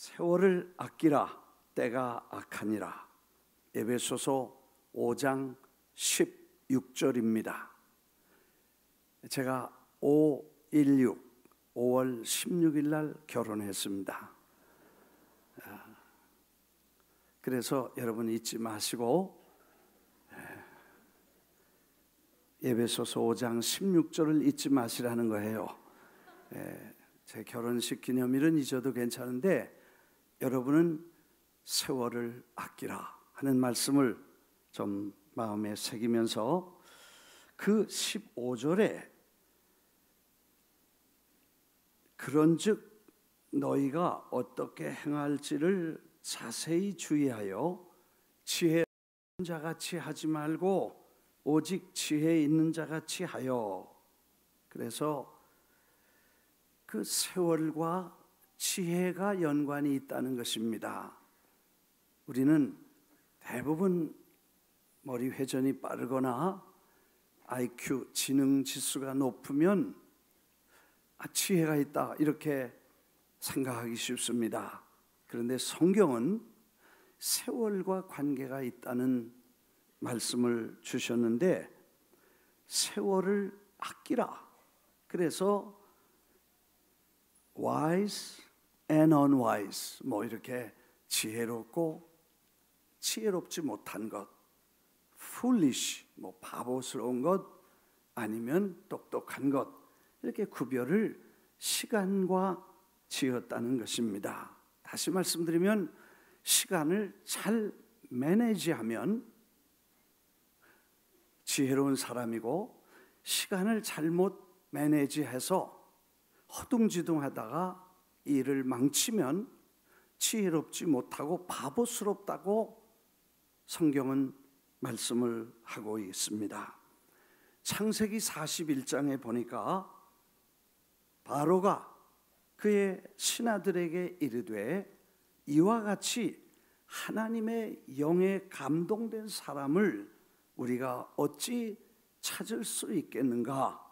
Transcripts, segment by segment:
세월을 아끼라 때가 악하니라. 에베소서 5장 16절입니다. 제가 5.16 5월 16일 날 결혼했습니다. 그래서 여러분 잊지 마시고 에베소서 5장 16절을 잊지 마시라는 거예요. 제 결혼식 기념일은 잊어도 괜찮은데 여러분은 세월을 아끼라 하는 말씀을 좀 마음에 새기면서 그 15절에 그런즉 너희가 어떻게 행할지를 자세히 주의하여 지혜 있는 자같이 하지 말고 오직 지혜 있는 자같이 하여. 그래서 그 세월과 지혜가 연관이 있다는 것입니다. 우리는 대부분 머리 회전이 빠르거나 IQ 지능 지수가 높으면 지혜가 있다 이렇게 생각하기 쉽습니다. 그런데 성경은 세월과 관계가 있다는 말씀을 주셨는데 세월을 아끼라. 그래서 wise and unwise 이렇게 지혜롭고 지혜롭지 못한 것, foolish 바보스러운 것 아니면 똑똑한 것 이렇게 구별을 시간과 지었다는 것입니다. 다시 말씀드리면 시간을 잘 매니지하면 지혜로운 사람이고 시간을 잘못 매니지해서 허둥지둥하다가 일을 망치면 지혜롭지 못하고 바보스럽다고 성경은 말씀을 하고 있습니다. 창세기 41장에 보니까 바로가 그의 신하들에게 이르되 이와 같이 하나님의 영에 감동된 사람을 우리가 어찌 찾을 수 있겠는가?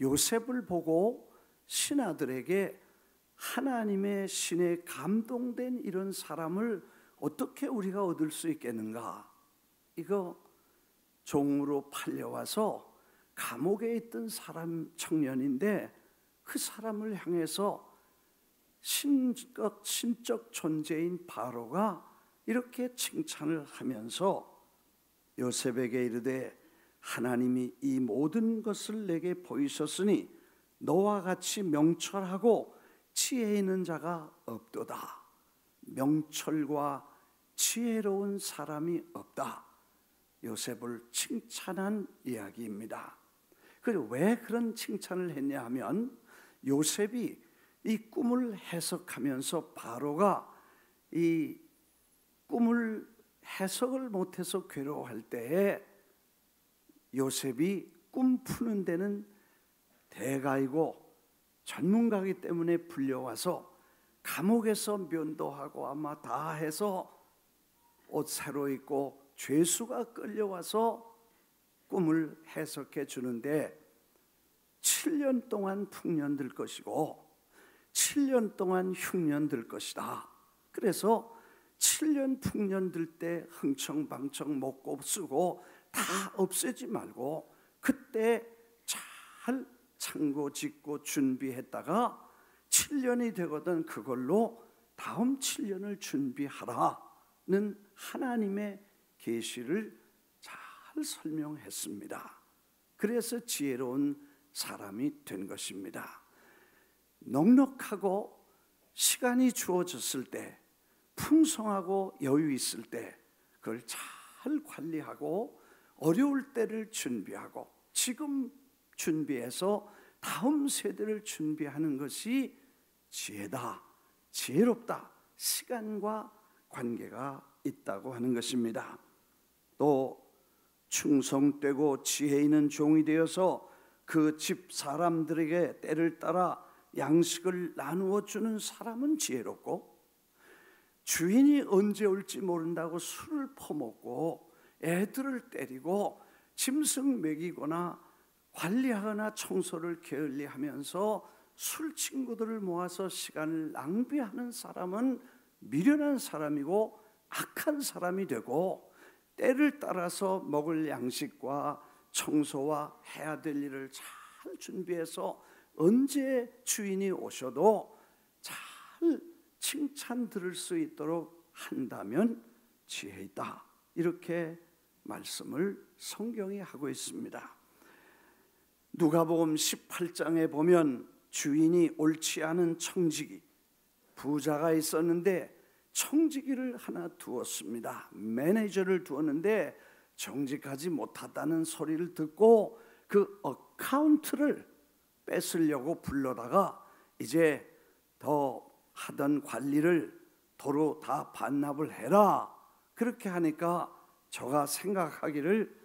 요셉을 보고 신하들에게 하나님의 신에 감동된 이런 사람을 어떻게 우리가 얻을 수 있겠는가? 이거 종으로 팔려와서 감옥에 있던 사람 청년인데 그 사람을 향해서 신적 존재인 바로가 이렇게 칭찬을 하면서 요셉에게 이르되 하나님이 이 모든 것을 내게 보이셨으니 너와 같이 명철하고 지혜 있는 자가 없도다. 명철과 지혜로운 사람이 없다. 요셉을 칭찬한 이야기입니다. 그리고 왜 그런 칭찬을 했냐 하면 요셉이 이 꿈을 해석하면서 바로가 이 꿈을 해석을 못해서 괴로워할 때에 요셉이 꿈 푸는 데는 대가이고 전문가이기 때문에 불려와서 감옥에서 면도하고 아마 다 해서 옷 새로 입고 죄수가 끌려와서 꿈을 해석해 주는데 7년 동안 풍년 들 것이고 7년 동안 흉년 들 것이다. 그래서 7년 풍년 들 때 흥청방청 먹고 쓰고 다 없애지 말고 그때 잘 창고 짓고 준비했다가 7년이 되거든 그걸로 다음 7년을 준비하라는 하나님의 계시를 잘 설명했습니다. 그래서 지혜로운 사람이 된 것입니다. 넉넉하고 시간이 주어졌을 때 풍성하고 여유 있을 때 그걸 잘 관리하고 어려울 때를 준비하고 지금 준비해서 다음 세대를 준비하는 것이 지혜다, 지혜롭다, 시간과 관계가 있다고 하는 것입니다. 또 충성되고 지혜 있는 종이 되어서 그 집 사람들에게 때를 따라 양식을 나누어 주는 사람은 지혜롭고 주인이 언제 올지 모른다고 술을 퍼먹고 애들을 때리고 짐승 먹이거나 관리하거나 청소를 게을리하면서 술 친구들을 모아서 시간을 낭비하는 사람은 미련한 사람이고 악한 사람이 되고, 때를 따라서 먹을 양식과 청소와 해야 될 일을 잘 준비해서 언제 주인이 오셔도 잘 칭찬 들을 수 있도록 한다면 지혜 있다, 이렇게 말씀을 성경이 하고 있습니다. 누가복음 18장에 보면 주인이 옳지 않은 청지기, 부자가 있었는데 청지기를 하나 두었습니다. 매니저를 두었는데 정직하지 못하다는 소리를 듣고 그 어카운트를 뺏으려고 불러다가 이제 더 하던 관리를 도로 다 반납을 해라, 그렇게 하니까 저가 생각하기를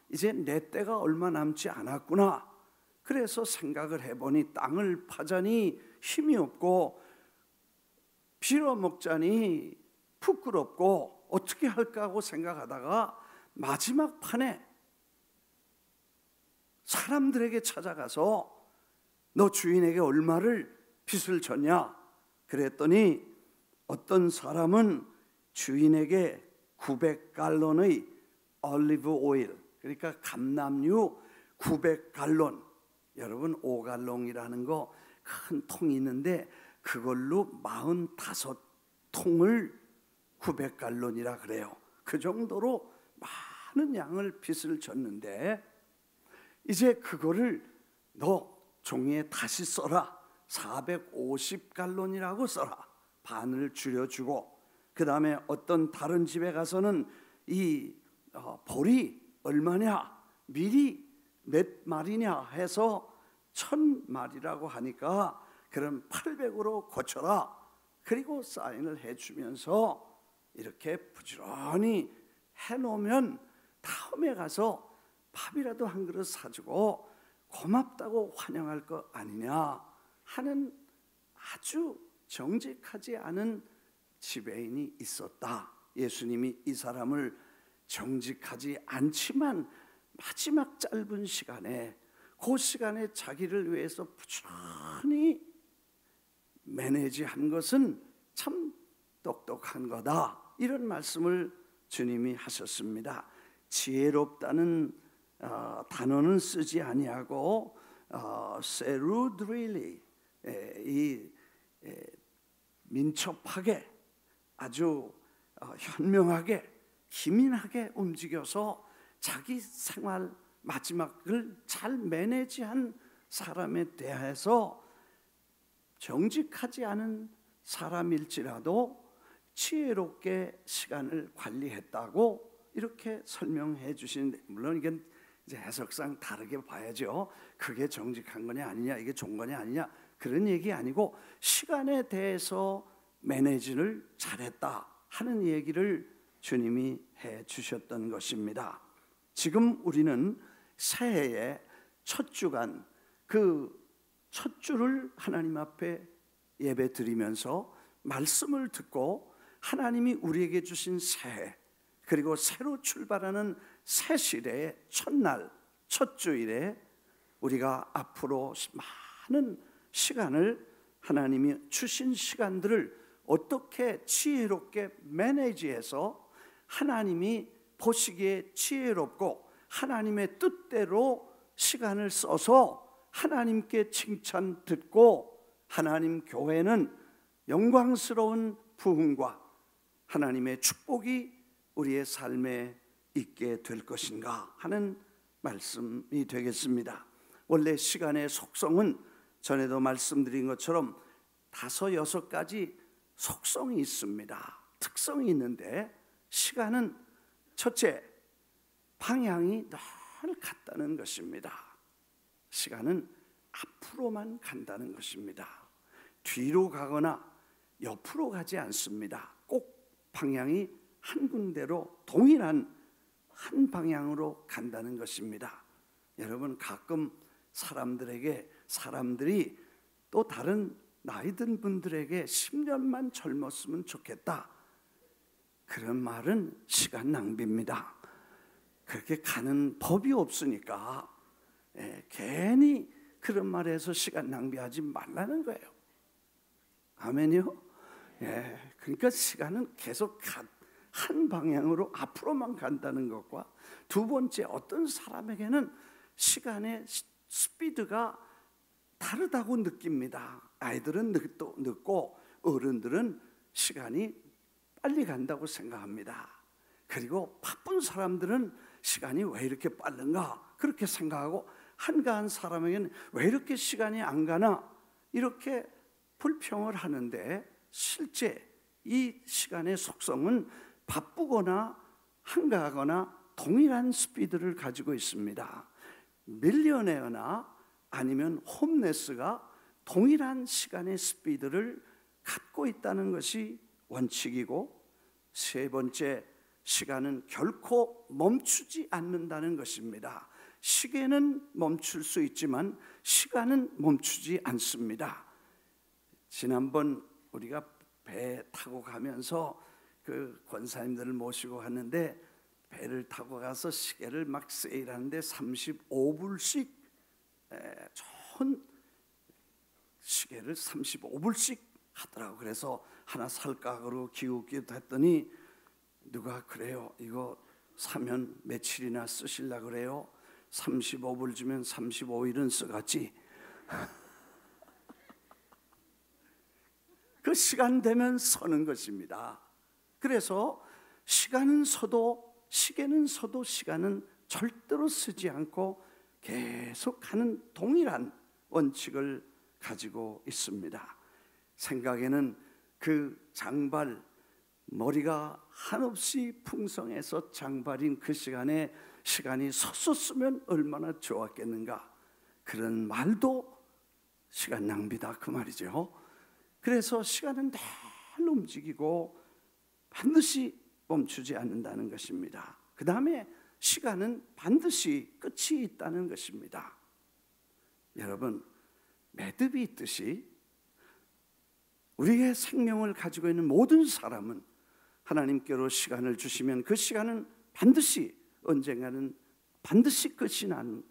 이제 내 때가 얼마 남지 않았구나. 그래서 생각을 해보니 땅을 파자니 힘이 없고 빌어먹자니 부끄럽고 어떻게 할까 하고 생각하다가 마지막 판에 사람들에게 찾아가서 너 주인에게 얼마를 빚을 졌냐? 그랬더니 어떤 사람은 주인에게 900갈론의 올리브 오일, 그러니까 감람유 900갈론, 여러분 5갈론이라는 거 큰 통이 있는데 그걸로 45통을 900갈론이라 그래요. 그 정도로 많은 양을 빚을 졌는데 이제 그거를 너 종이에 다시 써라, 450갈론이라고 써라, 반을 줄여주고, 그 다음에 어떤 다른 집에 가서는 이 보리 얼마냐, 밀이 몇 마리냐 해서 1000마리라고 하니까 그럼 800으로 고쳐라, 그리고 사인을 해주면서 이렇게 부지런히 해놓으면 다음에 가서 밥이라도 한 그릇 사주고 고맙다고 환영할 거 아니냐 하는 아주 정직하지 않은 지배인이 있었다. 예수님이 이 사람을 정직하지 않지만 마지막 짧은 시간에, 그 시간에 자기를 위해서 부지런히 매니지한 것은 참 똑똑한 거다, 이런 말씀을 주님이 하셨습니다. 지혜롭다는 단어는 쓰지 아니하고 세루드릴리, 이 민첩하게 아주 현명하게 기민하게 움직여서 자기 생활 마지막을 잘 매니지한 사람에 대해서 정직하지 않은 사람일지라도 지혜롭게 시간을 관리했다고 이렇게 설명해 주시는데, 물론 이건 이제 해석상 다르게 봐야죠. 그게 정직한 거냐 아니냐, 이게 좋은 거냐 아니냐, 그런 얘기 아니고 시간에 대해서 매니지를 잘했다 하는 얘기를 주님이 해 주셨던 것입니다. 지금 우리는 새해의 첫 주간, 그 첫 주를 하나님 앞에 예배 드리면서 말씀을 듣고 하나님이 우리에게 주신 새해, 그리고 새로 출발하는 새 시대의 첫날, 첫 주일에 우리가 앞으로 많은 시간을, 하나님이 주신 시간들을 어떻게 지혜롭게 매니지해서 하나님이 보시기에 지혜롭고 하나님의 뜻대로 시간을 써서 하나님께 칭찬 듣고 하나님 교회는 영광스러운 부흥과 하나님의 축복이 우리의 삶에 있게 될 것인가 하는 말씀이 되겠습니다. 원래 시간의 속성은 전에도 말씀드린 것처럼 5, 6가지 속성이 있습니다. 특성이 있는데, 시간은 첫째, 방향이 늘 같다는 것입니다. 시간은 앞으로만 간다는 것입니다. 뒤로 가거나 옆으로 가지 않습니다. 꼭 방향이 한 군데로 동일한 한 방향으로 간다는 것입니다. 여러분, 가끔 사람들이 또 다른 나이 든 분들에게 10년만 젊었으면 좋겠다, 그런 말은 시간 낭비입니다. 그렇게 가는 법이 없으니까 괜히 그런 말에서 시간 낭비하지 말라는 거예요. 아멘이요? 예, 그러니까 시간은 계속 한 방향으로 앞으로만 간다는 것과, 두 번째, 어떤 사람에게는 시간의 스피드가 다르다고 느낍니다. 아이들은 늦고 어른들은 시간이 빨리 간다고 생각합니다. 그리고 바쁜 사람들은 시간이 왜 이렇게 빠른가 그렇게 생각하고, 한가한 사람에게는 왜 이렇게 시간이 안 가나 이렇게 불평을 하는데, 실제 이 시간의 속성은 바쁘거나 한가하거나 동일한 스피드를 가지고 있습니다. 밀리어네어나 아니면 홈레스가 동일한 시간의 스피드를 갖고 있다는 것이 원칙이고, 세 번째, 시간은 결코 멈추지 않는다는 것입니다. 시계는 멈출 수 있지만 시간은 멈추지 않습니다. 지난번 우리가 배 타고 가면서 그 권사님들을 모시고 갔는데, 배를 타고 가서 시계를 막 세일하는데 35불씩 좋은 시계를 35불씩 하더라고. 그래서 하나 살까 그러고 기웃기웃 했더니, 누가 그래요, 이거 사면 며칠이나 쓰실라 그래요? 35불 주면 35일은 쓰겠지. 그 시간 되면 서는 것입니다. 그래서 시간은 서도 시계는 서도 시간은 절대로 쓰지 않고 계속 가는 동일한 원칙을 가지고 있습니다. 생각에는 그 장발, 머리가 한없이 풍성해서 장발인 그 시간에 시간이 섰었으면 얼마나 좋았겠는가, 그런 말도 시간 낭비다 그 말이죠. 그래서 시간은 늘 움직이고 반드시 멈추지 않는다는 것입니다. 그 다음에 시간은 반드시 끝이 있다는 것입니다. 여러분, 매듭이 있듯이 우리의 생명을 가지고 있는 모든 사람은 하나님께로 시간을 주시면 그 시간은 반드시 언젠가는 반드시 끝이 나는,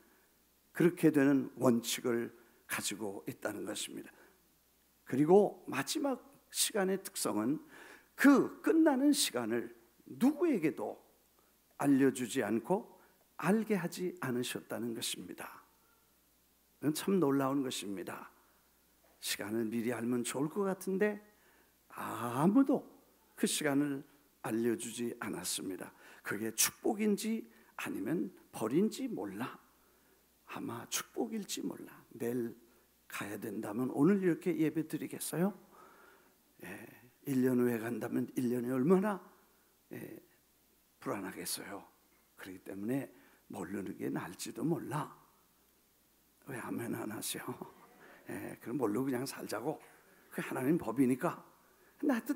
그렇게 되는 원칙을 가지고 있다는 것입니다. 그리고 마지막 시간의 특성은 그 끝나는 시간을 누구에게도 알려주지 않고 알게 하지 않으셨다는 것입니다. 이건 참 놀라운 것입니다. 시간을 미리 알면 좋을 것 같은데 아무도 그 시간을 알려주지 않았습니다. 그게 축복인지 아니면 벌인지 몰라. 아마 축복일지 몰라. 내일 가야 된다면 오늘 이렇게 예배 드리겠어요? 1년 후에 간다면 1년이 얼마나 불안하겠어요. 그렇기 때문에 모르는 게 나을지도 몰라. 왜 아멘 안 하셔? 그럼 모르고 그냥 살자고. 그게 하나님 법이니까. 나도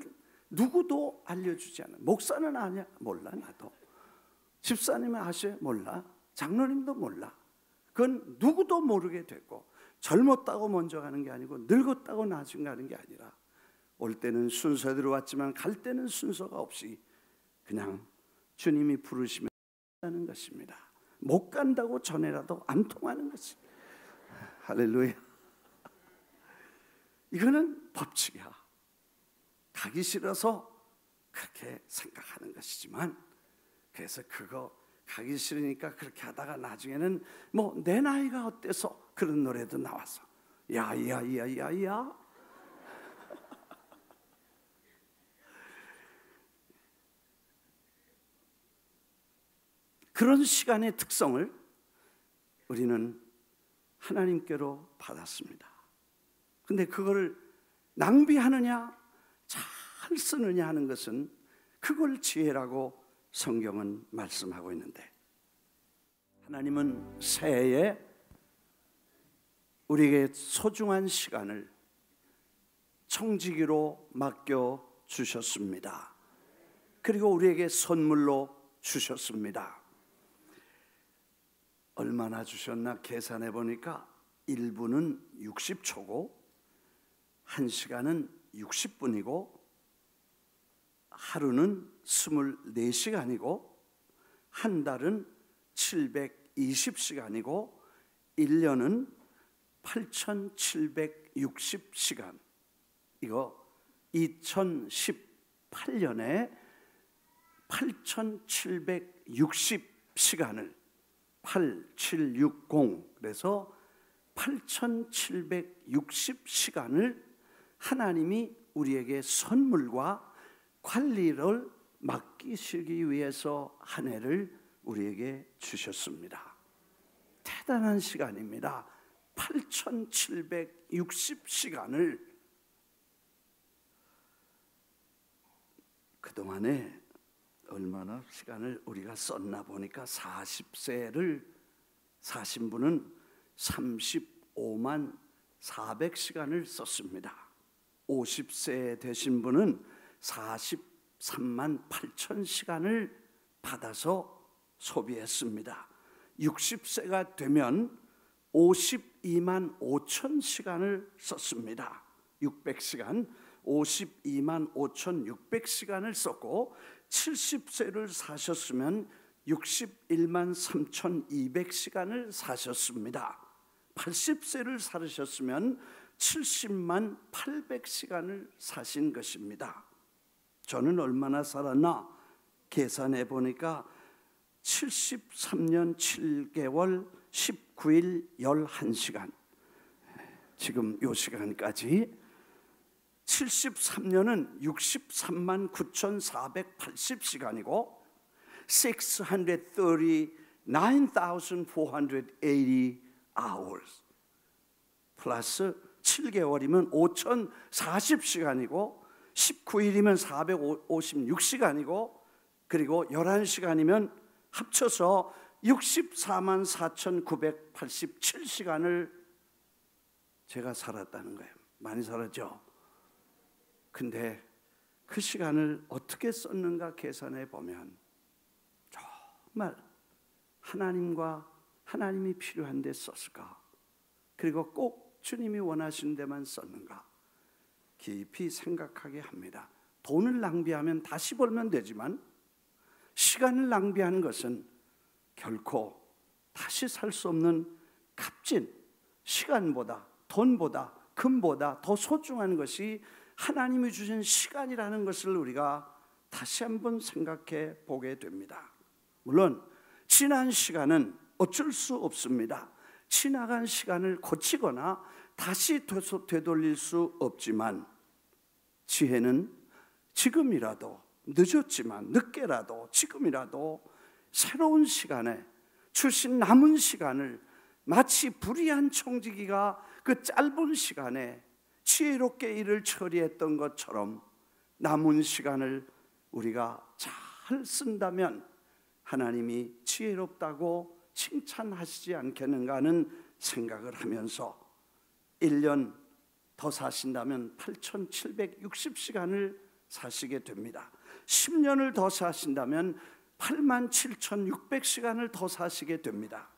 누구도 알려주지 않아. 목사는 아냐? 몰라. 나도. 집사님은 아셔요? 몰라. 장로님도 몰라. 그건 누구도 모르게 됐고, 젊었다고 먼저 가는 게 아니고 늙었다고 나중에 가는 게 아니라, 올 때는 순서대로 왔지만 갈 때는 순서가 없이 그냥 주님이 부르시면 가는 것입니다. 못 간다고 전해라도 안 통하는 것이. 할렐루야. 이거는 법칙이야. 가기 싫어서 그렇게 생각하는 것이지만, 그래서 그거 가기 싫으니까 그렇게 하다가 나중에는 뭐 내 나이가 어때서 그런 노래도 나와서 야야야야야. 그런 시간의 특성을 우리는 하나님께로 받았습니다. 근데 그걸 낭비하느냐 잘 쓰느냐 하는 것은 그걸 지혜라고 성경은 말씀하고 있는데, 하나님은 새해에 우리에게 소중한 시간을 청지기로 맡겨 주셨습니다. 그리고 우리에게 선물로 주셨습니다. 얼마나 주셨나 계산해 보니까 1분은 60초고 1시간은 60분이고 하루는 24시간이고 한 달은 720시간이고 1년은 8,760시간. 이거 2018년에 8,760시간을 8760, 그래서 8,760시간을 하나님이 우리에게 선물과 관리를 맡기시기 위해서 한 해를 우리에게 주셨습니다. 대단한 시간입니다. 8,760시간을 그동안에 얼마나 시간을 우리가 썼나 보니까 40세를 사신 분은 35만 400시간을 썼습니다. 50세 되신 분은 43만 8천 시간을 받아서 소비했습니다. 60세가 되면 52만 5천 시간을 썼습니다. 600시간, 52만 5,600시간을 썼고, 70세를 사셨으면 61만 3,200시간을 사셨습니다. 80세를 살으셨으면 70만 800시간을 사신 것입니다. 저는 얼마나 살았나 계산해 보니까 73년 7개월 19일 11시간, 지금 이 시간까지 73년은 63만 9,480시간이고 639,480 hours 플러스 7개월이면 5,040시간이고 19일이면 456시간이고 그리고 11시간이면 합쳐서 64만 4,987시간을 제가 살았다는 거예요. 많이 살았죠? 근데 그 시간을 어떻게 썼는가 계산해 보면 정말 하나님이 필요한 데 썼을까? 그리고 꼭 주님이 원하시는 데만 썼는가? 깊이 생각하게 합니다. 돈을 낭비하면 다시 벌면 되지만 시간을 낭비하는 것은 결코 다시 살 수 없는 값진, 시간보다 돈보다 금보다 더 소중한 것이 하나님이 주신 시간이라는 것을 우리가 다시 한번 생각해 보게 됩니다. 물론 지난 시간은 어쩔 수 없습니다. 지나간 시간을 고치거나 다시 되돌릴 수 없지만 지혜는 지금이라도, 늦었지만 늦게라도 지금이라도 새로운 시간에 주신 남은 시간을 마치 불의한 청지기가 그 짧은 시간에 지혜롭게 일을 처리했던 것처럼 남은 시간을 우리가 잘 쓴다면 하나님이 지혜롭다고 칭찬하시지 않겠는가 하는 생각을 하면서 1년 더 사신다면 8,760시간을 사시게 됩니다. 10년을 더 사신다면 87,600시간을 더 사시게 됩니다.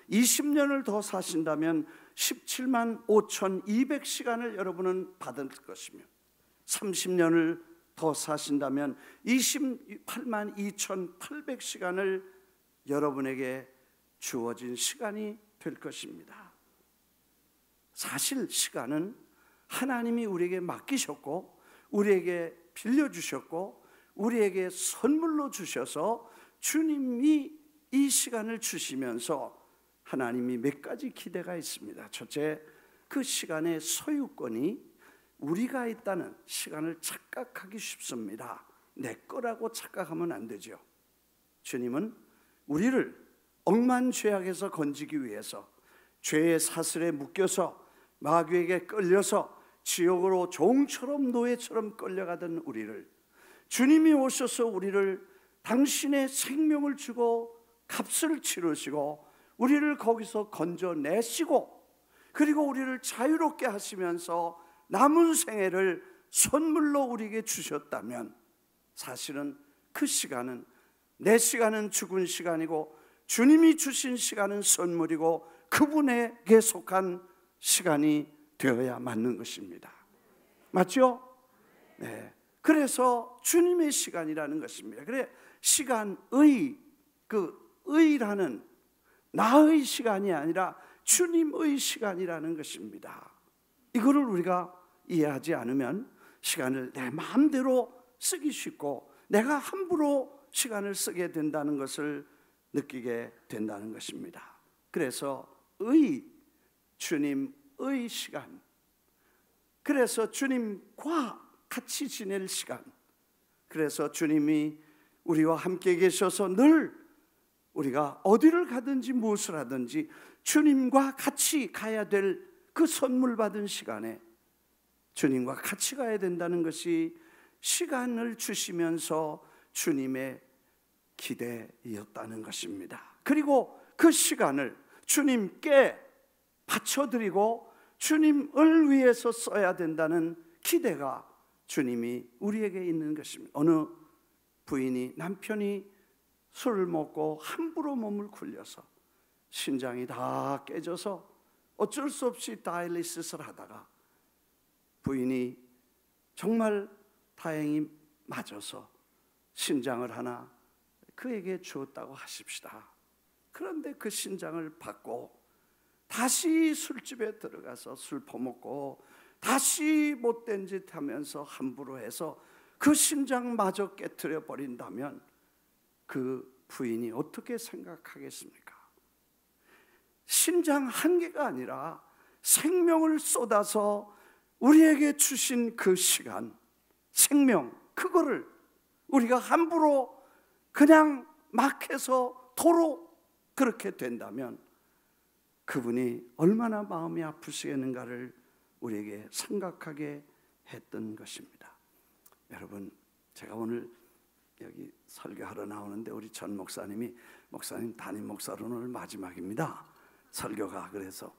20년을 더 사신다면 17만 5,200시간을 여러분은 받을 것이며 30년을 더 사신다면 28만 2,800시간을 여러분에게 주어진 시간이 될 것입니다. 사실 시간은 하나님이 우리에게 맡기셨고 우리에게 빌려주셨고 우리에게 선물로 주셔서 주님이 이 시간을 주시면서 하나님이 몇 가지 기대가 있습니다. 첫째, 그 시간의 소유권이 우리가 있다는 시간을 착각하기 쉽습니다. 내 거라고 착각하면 안 되죠. 주님은 우리를 억만죄악에서 건지기 위해서 죄의 사슬에 묶여서 마귀에게 끌려서 지옥으로 종처럼 노예처럼 끌려가던 우리를 주님이 오셔서 우리를 당신의 생명을 주고 값을 치르시고 우리를 거기서 건져내시고 그리고 우리를 자유롭게 하시면서 남은 생애를 선물로 우리에게 주셨다면 사실은 그 시간은 내 시간은 죽은 시간이고 주님이 주신 시간은 선물이고 그분에게 속한 시간이 되어야 맞는 것입니다. 맞죠? 네. 그래서 주님의 시간이라는 것입니다. 그래 시간의 그 의라는 나의 시간이 아니라 주님의 시간이라는 것입니다. 이거를 우리가 이해하지 않으면 시간을 내 마음대로 쓰기 쉽고 내가 함부로 시간을 쓰게 된다는 것을 느끼게 된다는 것입니다. 그래서 주님의 시간, 그래서 주님과 같이 지낼 시간, 그래서 주님이 우리와 함께 계셔서 늘 우리가 어디를 가든지 무엇을 하든지 주님과 같이 가야 될 그 선물 받은 시간에 주님과 같이 가야 된다는 것이 시간을 주시면서 주님의 기대였다는 것입니다. 그리고 그 시간을 주님께 바쳐드리고 주님을 위해서 써야 된다는 기대가 주님이 우리에게 있는 것입니다. 어느 부인이 남편이 술을 먹고 함부로 몸을 굴려서 신장이 다 깨져서 어쩔 수 없이 다이리시스를 하다가 부인이 정말 다행히 맞아서 신장을 하나 그에게 주었다고 하십시다. 그런데 그 신장을 받고 다시 술집에 들어가서 술 퍼먹고 다시 못된 짓 하면서 함부로 해서 그 신장마저 깨트려 버린다면 그 부인이 어떻게 생각하겠습니까? 신장 한 개가 아니라 생명을 쏟아서 우리에게 주신 그 시간, 생명, 그거를 우리가 함부로 그냥 막 해서 도로 그렇게 된다면 그분이 얼마나 마음이 아프시겠는가를 우리에게 생각하게 했던 것입니다. 여러분, 제가 오늘 여기 설교하러 나오는데 우리 전 목사님이 목사님 담임 목사로는 오늘 마지막입니다. 설교가. 그래서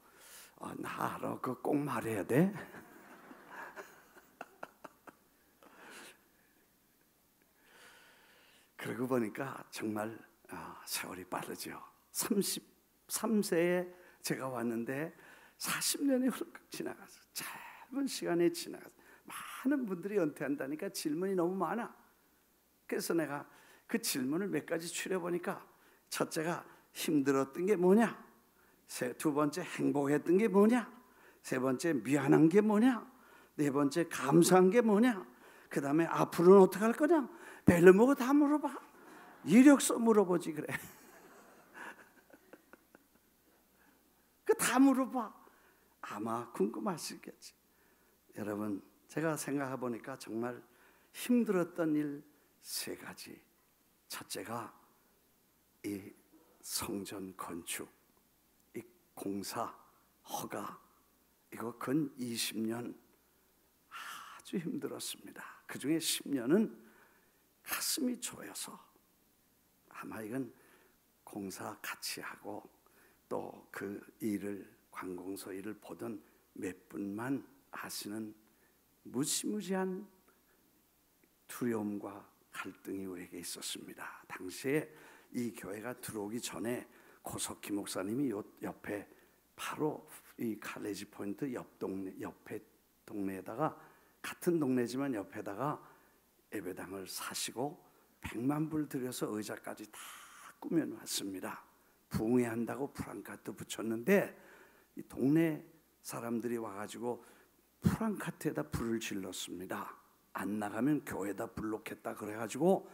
나 알아. 그거 꼭 말해야 돼. 그러고 보니까 정말 세월이 빠르죠. 33세에 제가 왔는데 40년이 훌쩍 지나가서 짧은 시간에 지나가서 많은 분들이 은퇴한다니까 질문이 너무 많아. 그래서 내가 그 질문을 몇 가지 추려보니까 첫째가 힘들었던 게 뭐냐, 두 번째 행복했던 게 뭐냐, 세 번째 미안한 게 뭐냐, 네 번째 감사한 게 뭐냐, 그 다음에 앞으로는 어떻게 할 거냐, 별로 뭐고 다 물어봐. 이력서 물어보지 그래. 그 다 물어봐. 아마 궁금하시겠지. 여러분, 제가 생각해 보니까 정말 힘들었던 일 세 가지. 첫째가 이 성전 건축, 이 공사, 허가, 이거 근 20년 아주 힘들었습니다. 그 중에 10년은 가슴이 조여서, 아마 이건 공사 같이 하고 또 그 일을, 관공서 일을 보던 몇 분만 아시는 무시무시한 두려움과 갈등이 우리에게 있었습니다. 당시에 이 교회가 들어오기 전에 고석희 목사님이 옆에 바로 이 칼리지 포인트 옆에 동네에다가, 같은 동네지만 옆에다가 예배당을 사시고 100만 불 들여서 의자까지 다 꾸며놨습니다. 부흥회한다고 프랑카트 붙였는데 이 동네 사람들이 와가지고 프랑카트에다 불을 질렀습니다. 안 나가면 교회에다 불 놓겠다 그래가지고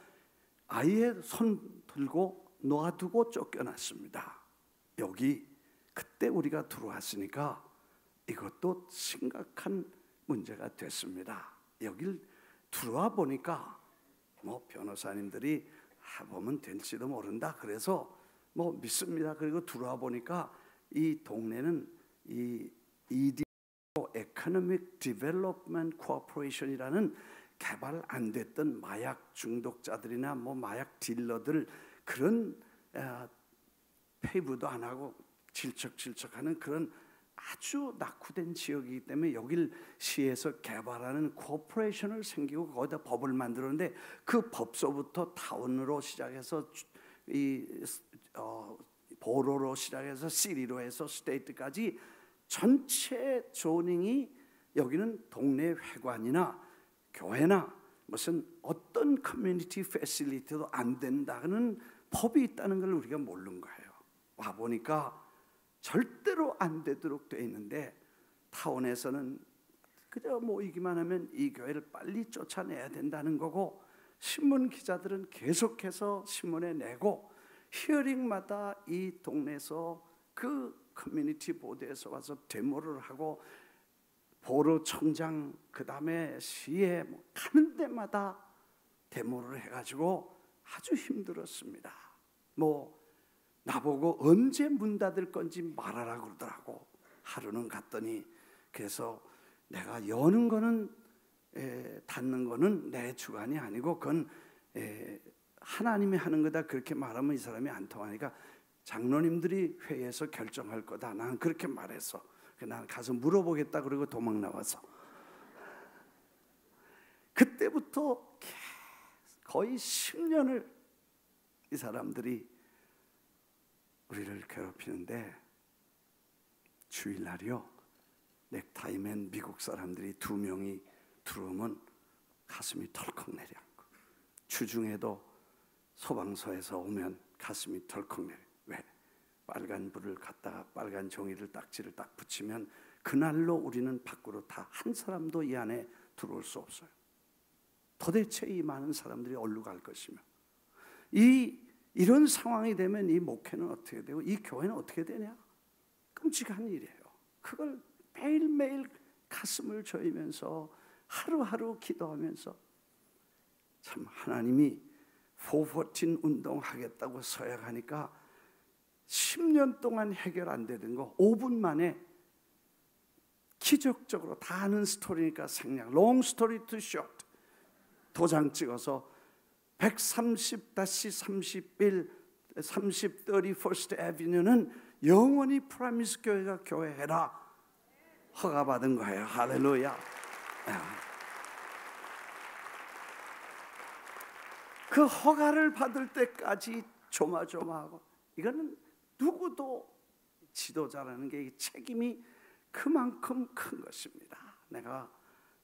아예 손 들고 놓아두고 쫓겨났습니다. 여기 그때 우리가 들어왔으니까 이것도 심각한 문제가 됐습니다. 여길 들어와 보니까 뭐 변호사님들이 해보면 될지도 모른다 그래서 뭐 믿습니다. 그리고 들어와 보니까 이 동네는 이 ED Economic Development Corporation이라는 개발 안 됐던 마약 중독자들이나 뭐 마약 딜러들 그런 페이브도 안 하고 질척질척하는 그런 아주 낙후된 지역이기 때문에 여길 시에서 개발하는 코퍼레이션을 생기고 거기다 법을 만들었는데 그 법서부터 타운으로 시작해서 보로로 시작해서 시리로 해서 스테이트까지 전체 조닝이 여기는 동네 회관이나 교회나 무슨 어떤 커뮤니티 패실리티도 안 된다는 법이 있다는 걸 우리가 모르는 거예요. 와 보니까 절대로 안 되도록 돼 있는데 타운에서는 그저 모이기만 하면 이 교회를 빨리 쫓아내야 된다는 거고, 신문 기자들은 계속해서 신문에 내고, 히어링마다 이 동네에서 그 커뮤니티 보드에서 와서 데모를 하고, 보로 청장 그 다음에 시에 가는 데마다 데모를 해가지고 아주 힘들었습니다. 나보고 언제 문 닫을 건지 말하라 그러더라고. 하루는 갔더니, 그래서 내가 여는 거는 닫는 거는 내 주관이 아니고 그건 하나님이 하는 거다, 그렇게 말하면 이 사람이 안 통하니까 장로님들이 회의에서 결정할 거다. 나는 그렇게 말했어. 난 가서 물어보겠다 그러고 도망 나와서, 그때부터 거의 10년을 이 사람들이 우리를 괴롭히는데, 주일날이요, 넥타이맨 미국 사람들이 2명이 들어오면 가슴이 덜컥 내려앉고, 주중에도 소방서에서 오면 가슴이 덜컥 내려. 왜? 빨간 불을 갖다가 빨간 종이를 딱지를 딱 붙이면 그날로 우리는 밖으로 다 한 사람도 이 안에 들어올 수 없어요. 도대체 이 많은 사람들이 어디로 갈 것이며, 이런 상황이 되면 이 목회는 어떻게 되고 이 교회는 어떻게 되냐? 끔찍한 일이에요. 그걸 매일매일 가슴을 조이면서 하루하루 기도하면서, 참 하나님이 414 운동하겠다고 서약하니까 10년 동안 해결 안 되던 거 5분 만에 기적적으로, 다 아는 스토리니까 생략, long story too short, 도장 찍어서 130-31 31st Avenue는 영원히 프라미스 교회가 교회해라 허가받은 거예요. 할렐루야. 그 허가를 받을 때까지 조마조마하고, 이거는 누구도 지도자라는 게 책임이 그만큼 큰 것입니다. 내가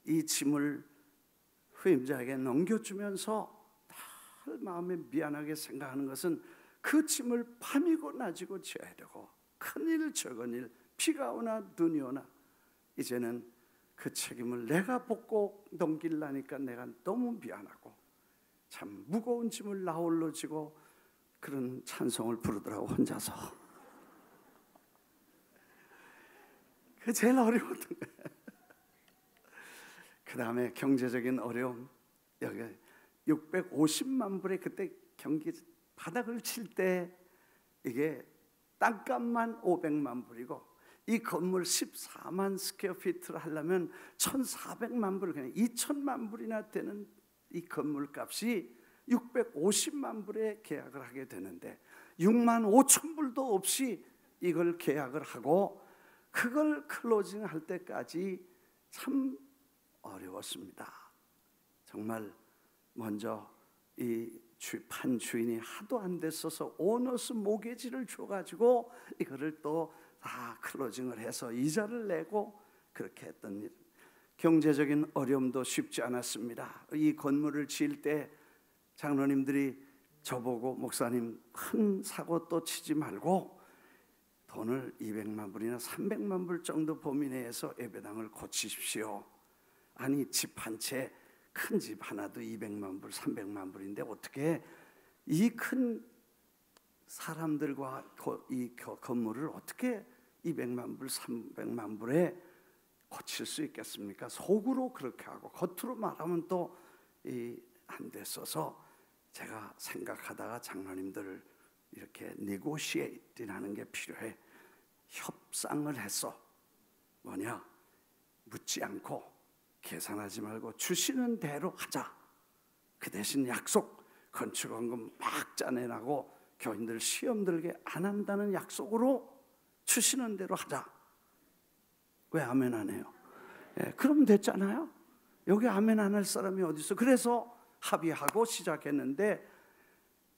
이 짐을 후임자에게 넘겨주면서 늘 마음에 미안하게 생각하는 것은, 그 짐을 밤이고 낮이고 져야 되고, 큰일 적은일, 비가 오나 눈이 오나, 이제는 그 책임을 내가 벗고 넘기려니까 내가 너무 미안하고, 참 무거운 짐을 나 홀로 지고 그런 찬송을 부르더라고, 혼자서. 그게 제일 어려웠던 거예요. 그 다음에 경제적인 어려움, 여기 650만 불에 그때 경기 바닥을 칠 때 이게 땅값만 500만 불이고, 이 건물 14만 스퀘어피트를 하려면 1,400만 불, 그냥 2천만 불이나 되는 이 건물 값이 650만 불에 계약을 하게 되는데, 6만 5천 불도 없이 이걸 계약을 하고 그걸 클로징 할 때까지 참 어려웠습니다. 정말 먼저 이 판 주인이 하도 안 됐어서 오너스 모게지를 줘가지고 이거를 또 다 클로징을 해서 이자를 내고 그렇게 했던 일. 경제적인 어려움도 쉽지 않았습니다. 이 건물을 지을 때 장로님들이 저보고, 목사님 큰 사고 또 치지 말고 돈을 200만 불이나 300만 불 정도 범위 내에서 예배당을 고치십시오. 아니, 집 한 채, 큰 집 하나도 200만 불, 300만 불인데 어떻게 이 큰 사람들과 이 건물을 어떻게 200만 불, 300만 불에 고칠 수 있겠습니까? 속으로 그렇게 하고 겉으로 말하면 또 안 됐어서, 제가 생각하다가 장로님들을 이렇게 네고시에이트하는 게 필요해. 협상을 했어. 뭐냐? 묻지 않고 계산하지 말고 주시는 대로 하자. 그 대신 약속, 건축원금 막 짜내라고 교인들 시험 들게 안 한다는 약속으로 주시는 대로 하자. 왜 아멘 안 해요? 그러면 됐잖아요. 여기 아멘 안 할 사람이 어디 있어? 그래서 합의하고 시작했는데,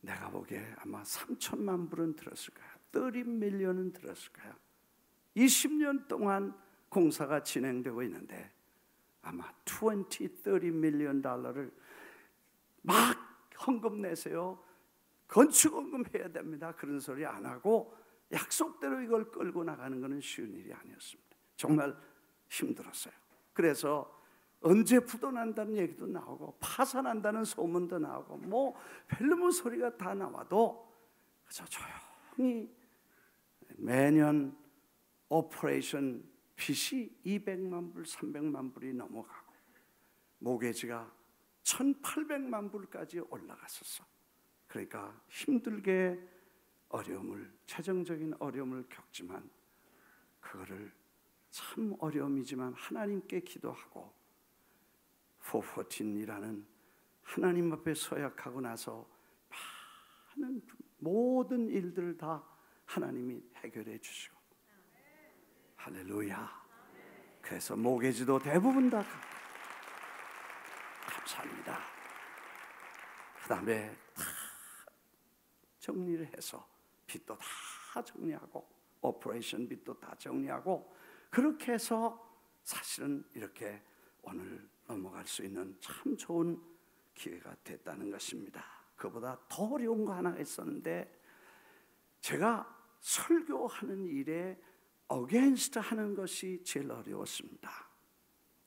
내가 보기에 아마 3천만 불은 들었을 거야. 30 밀리언은 들었을 거야. 20년 동안 공사가 진행되고 있는데 아마 30 밀리언 달러를 막 헌금 내세요, 건축원금 해야 됩니다, 그런 소리 안 하고 약속대로 이걸 끌고 나가는 것은 쉬운 일이 아니었습니다. 정말 힘들었어요. 그래서 언제 부도난다는 얘기도 나오고 파산한다는 소문도 나오고 뭐 벨루무 소리가 다 나와도 그저 조용히 매년 오퍼레이션 빚이 200만 불, 300만 불이 넘어가고 모게지가 1800만 불까지 올라갔었어. 그러니까 힘들게 재정적인 어려움을 겪지만 그거를 참 어려움이지만 하나님께 기도하고 414이라는 하나님 앞에 서약하고 나서 많은 모든 일들을 다 하나님이 해결해 주시고 할렐루야. 그래서 모게지도 대부분 다 감사합니다. 그 다음에 다 정리를 해서 빚도 다 정리하고 오퍼레이션 빚도 다 정리하고 그렇게 해서 사실은 이렇게 오늘 넘어갈 수 있는 참 좋은 기회가 됐다는 것입니다. 그보다 더 어려운 거 하나 있었는데 제가 설교하는 일에 어게인스트 하는 것이 제일 어려웠습니다.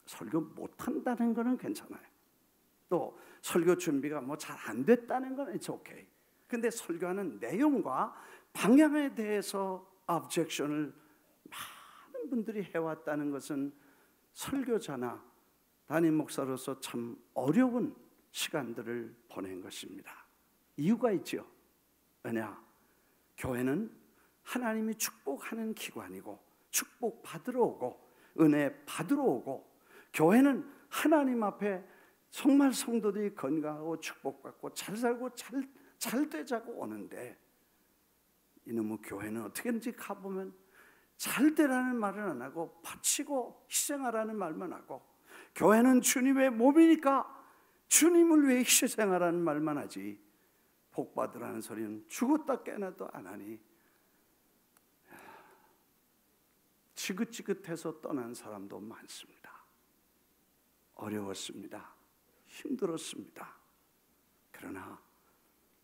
설교 못한다는 거는 괜찮아요. 또 설교 준비가 뭐 잘 안 됐다는 건 it's okay. 근데 설교하는 내용과 방향에 대해서 objection을 많은 분들이 해왔다는 것은 설교자나 담임 목사로서 참 어려운 시간들을 보낸 것입니다. 이유가 있죠. 왜냐? 교회는 하나님이 축복하는 기관이고 축복 받으러 오고 은혜 받으러 오고 교회는 하나님 앞에 정말 성도들이 건강하고 축복받고 잘 살고 잘 되자고 오는데 이놈의 교회는 어떻게든지 가보면 잘 되라는 말은 안 하고 바치고 희생하라는 말만 하고 교회는 주님의 몸이니까 주님을 위해 희생하라는 말만 하지 복 받으라는 소리는 죽었다 깨나도 안 하니 지긋지긋해서 떠난 사람도 많습니다. 어려웠습니다. 힘들었습니다. 그러나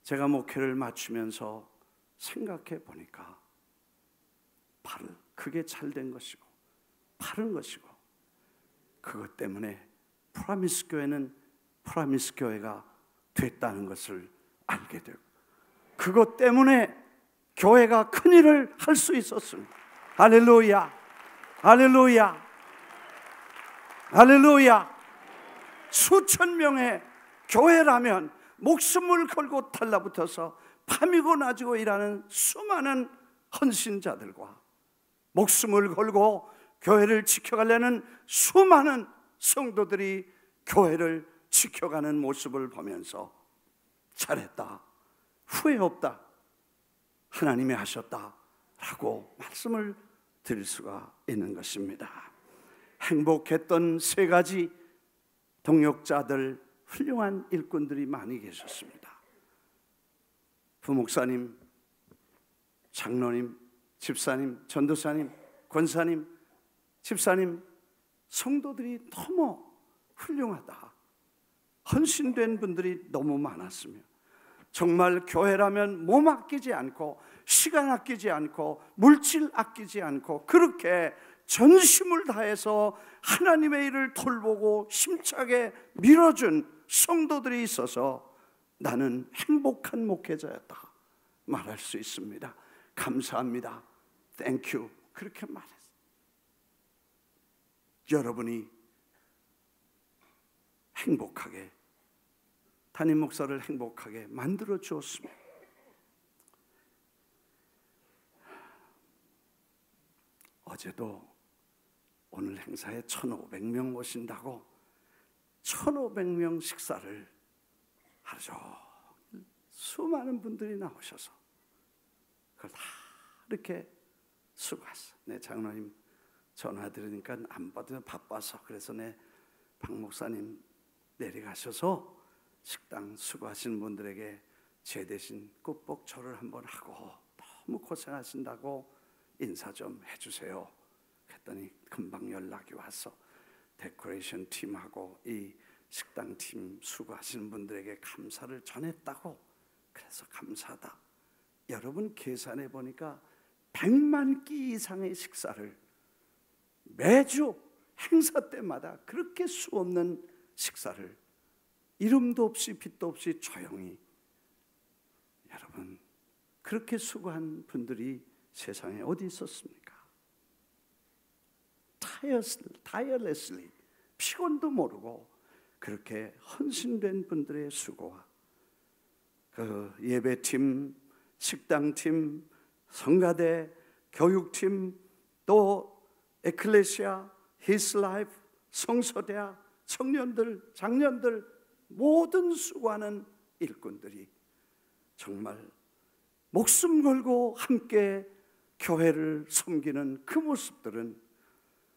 제가 목회를 마치면서 생각해 보니까 그게 잘된 것이고 바른 것이고 그것 때문에 프라미스 교회는 프라미스 교회가 됐다는 것을 알게 되고 그것 때문에 교회가 큰 일을 할 수 있었습니다. 할렐루야, 할렐루야, 할렐루야. 수천 명의 교회라면 목숨을 걸고 달라붙어서 밤이고 낮이고 일하는 수많은 헌신자들과 목숨을 걸고 교회를 지켜가려는 수많은 성도들이 교회를 지켜가는 모습을 보면서 잘했다, 후회 없다, 하나님이 하셨다라고 말씀을 드릴 수가 있는 것입니다. 행복했던 세 가지 동역자들, 훌륭한 일꾼들이 많이 계셨습니다. 부목사님, 장로님, 집사님, 전도사님, 권사님, 집사님, 성도들이 너무 훌륭하다. 헌신된 분들이 너무 많았으며 정말 교회라면 몸 아끼지 않고 시간 아끼지 않고 물질 아끼지 않고 그렇게 전심을 다해서 하나님의 일을 돌보고 힘차게 밀어준 성도들이 있어서 나는 행복한 목회자였다 말할 수 있습니다. 감사합니다. Thank you. 그렇게 말했어요. 여러분이 행복하게 담임 목사를 행복하게 만들어 주었습니다. 어제도 오늘 행사에 1,500명 오신다고 1,500명 식사를 하루 종일 수많은 분들이 나오셔서 그걸 다 이렇게 수고했어. 내 장로님 전화 드리니까 안 받으면 바빠서 그래서 내 박 목사님 내려가셔서 식당 수고하시는 분들에게 제 대신 꼭 절을 한번 하고 너무 고생하신다고 인사 좀 해주세요. 그랬더니 금방 연락이 와서 데코레이션 팀하고 이 식당 팀 수고하시는 분들에게 감사를 전했다고. 그래서 감사하다. 여러분 계산해 보니까 100만 끼 이상의 식사를 매주 행사 때마다 그렇게 수없는 식사를 이름도 없이 빛도 없이 조용히, 여러분 그렇게 수고한 분들이 세상에 어디 있었습니까? tirelessly, 피곤도 모르고 그렇게 헌신된 분들의 수고와 그 예배팀, 식당팀, 성가대, 교육팀, 또 에클레시아, His Life, 성서대학, 청년들, 장년들 모든 수고하는 일꾼들이 정말 목숨 걸고 함께 교회를 섬기는 그 모습들은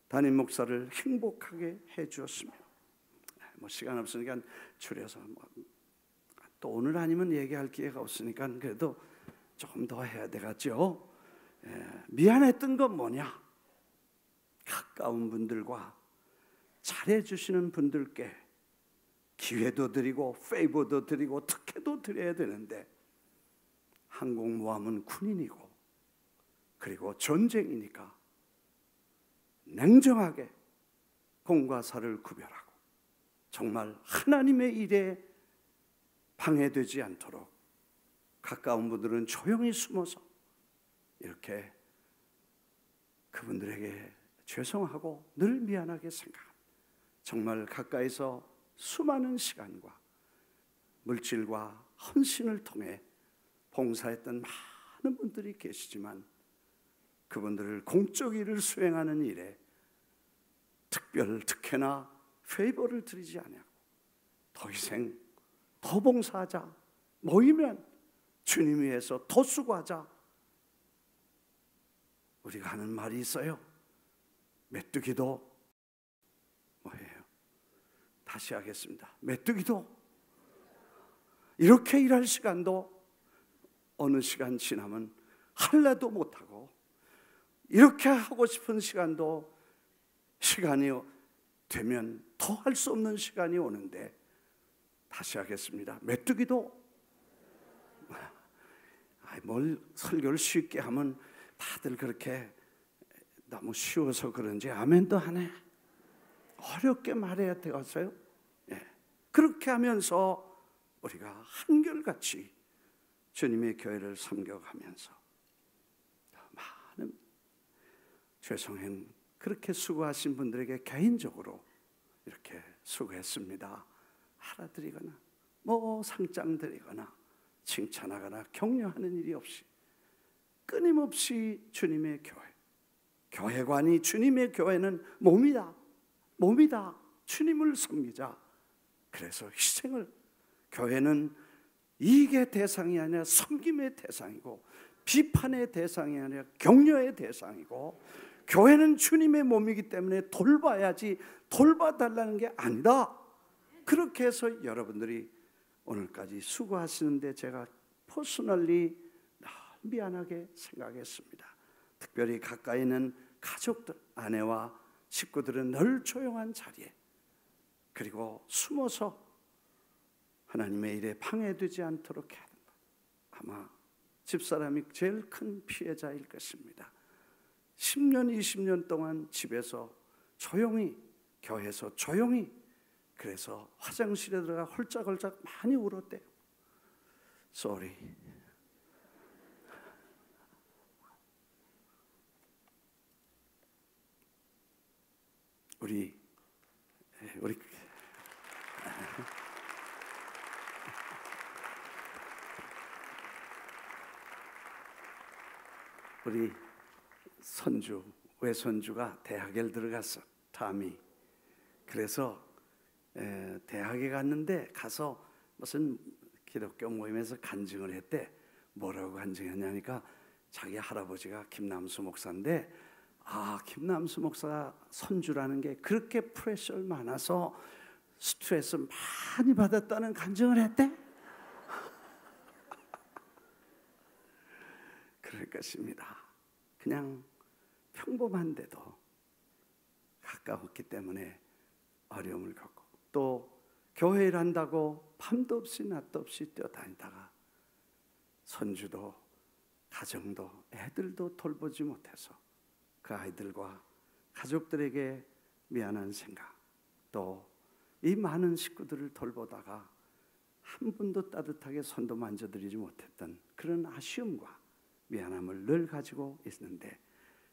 담임 목사를 행복하게 해주었으며, 시간 없으니까 줄여서 또 오늘 아니면 얘기할 기회가 없으니까 그래도 조금 더 해야 되겠죠. 미안했던 건 뭐냐? 가까운 분들과 잘해주시는 분들께 기회도 드리고 페이버도 드리고 특혜도 드려야 되는데, 항공모함은 군인이고 그리고 전쟁이니까 냉정하게 공과 사를 구별하고 정말 하나님의 일에 방해되지 않도록 가까운 분들은 조용히 숨어서 이렇게 그분들에게 죄송하고 늘 미안하게 생각합니다. 정말 가까이서 수많은 시간과 물질과 헌신을 통해 봉사했던 많은 분들이 계시지만 그분들을 공적 일을 수행하는 일에 특혜나 페이버를 드리지 아니하고 더 희생, 더 봉사하자, 모이면 주님 위해서 더 수고하자. 우리가 하는 말이 있어요. 메뚜기도 뭐예요? 다시 하겠습니다. 메뚜기도 이렇게 일할 시간도 어느 시간 지나면 할래도 못하고, 이렇게 하고 싶은 시간도 시간이 되면 더 할 수 없는 시간이 오는데, 다시 하겠습니다. 메뚜기도 뭘 설교를 쉽게 하면 다들 그렇게 너무 쉬워서 그런지 아멘도 하네. 어렵게 말해야 되겠어요? 그렇게 하면서 우리가 한결같이 주님의 교회를 섬겨가면서 많은 죄송한 그렇게 수고하신 분들에게 개인적으로 이렇게 수고했습니다 알아드리거나 상장 드리거나 칭찬하거나 격려하는 일이 없이 끊임없이 주님의 교회관이 주님의 교회는 몸이다, 주님을 섬기자. 그래서 희생을, 교회는 이익의 대상이 아니라 섬김의 대상이고 비판의 대상이 아니라 격려의 대상이고, 교회는 주님의 몸이기 때문에 돌봐야지 돌봐달라는 게 아니다. 그렇게 해서 여러분들이 오늘까지 수고하시는데 제가 퍼스널리 미안하게 생각했습니다. 특별히 가까이 있는 가족들, 아내와 식구들은 늘 조용한 자리에, 그리고 숨어서 하나님의 일에 방해되지 않도록 해야 된다. 아마 집사람이 제일 큰 피해자일 것입니다. 10년, 20년 동안 집에서 조용히, 교회에서 조용히, 그래서 화장실에 들어가 홀짝홀짝 많이 울었대요. Sorry. 우리 외손주가 대학에 들어갔어, 탐이. 그래서 대학에 갔는데 가서 무슨 기독교 모임에서 간증을 했대. 뭐라고 간증했냐니까 자기 할아버지가 김남수 목사인데, 김남수 목사 손주라는 게 그렇게 프레셔를 많아서 스트레스 많이 받았다는 간증을 했대. 그럴 것입니다. 그냥 평범한데도 가까웠기 때문에 어려움을 겪고, 또 교회 일한다고 밤도 없이 낮도 없이 뛰어다니다가 손주도 가정도 애들도 돌보지 못해서 그 아이들과 가족들에게 미안한 생각, 또 이 많은 식구들을 돌보다가 한 분도 따뜻하게 손도 만져드리지 못했던 그런 아쉬움과 미안함을 늘 가지고 있는데,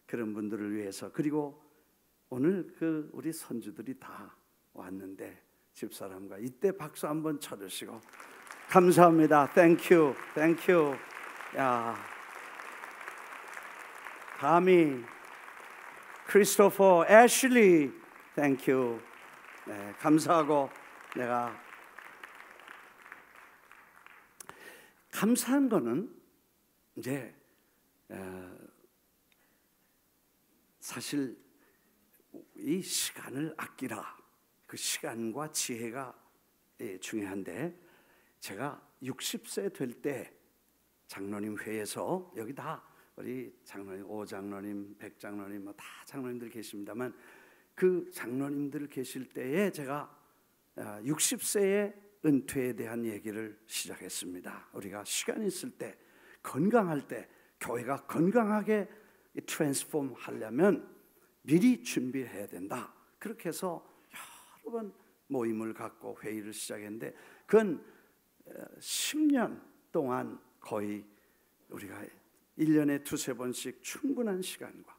그런 분들을 위해서, 그리고 오늘 그 우리 손주들이 다 왔는데 집사람과 이때 박수 한번 쳐주시고 감사합니다. 땡큐, 땡큐. 야, 다미, 크리스토퍼, 애슐리, 땡큐. 네, 감사하고 내가 감사한 거는 이제 사실 이 시간을 아끼라, 그 시간과 지혜가 중요한데, 제가 60세 될 때 장로님 회에서, 여기 다 우리 장로님, 오 장로님, 백 장로님, 뭐 다 장로님들 계십니다만, 그 장로님들 계실 때에 제가 60세의 은퇴에 대한 얘기를 시작했습니다. 우리가 시간 있을 때, 건강할 때, 교회가 건강하게 트랜스폼 하려면 미리 준비해야 된다. 그렇게 해서 여러 번 모임을 갖고 회의를 시작했는데, 그건 10년 동안 거의 우리가 1년에 두세 번씩 충분한 시간과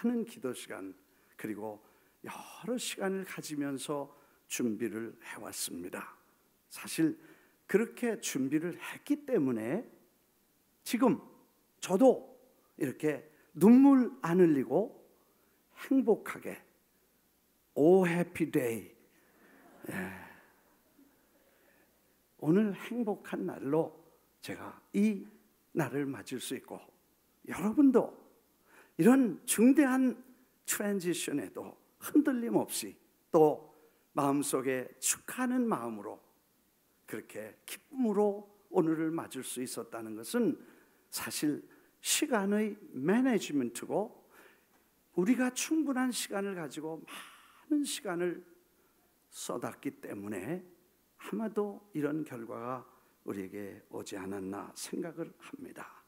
많은 기도 시간, 그리고 여러 시간을 가지면서 준비를 해왔습니다. 사실 그렇게 준비를 했기 때문에 지금 저도 이렇게 눈물 안 흘리고 행복하게 오 해피 데이, 오늘 행복한 날로 제가 이 날을 맞을 수 있고, 여러분도 이런 중대한 트랜지션에도 흔들림 없이 또 마음속에 축하하는 마음으로 그렇게 기쁨으로 오늘을 맞을 수 있었다는 것은 사실 시간의 매니지먼트고, 우리가 충분한 시간을 가지고 많은 시간을 쏟았기 때문에 아마도 이런 결과가 우리에게 오지 않았나 생각을 합니다.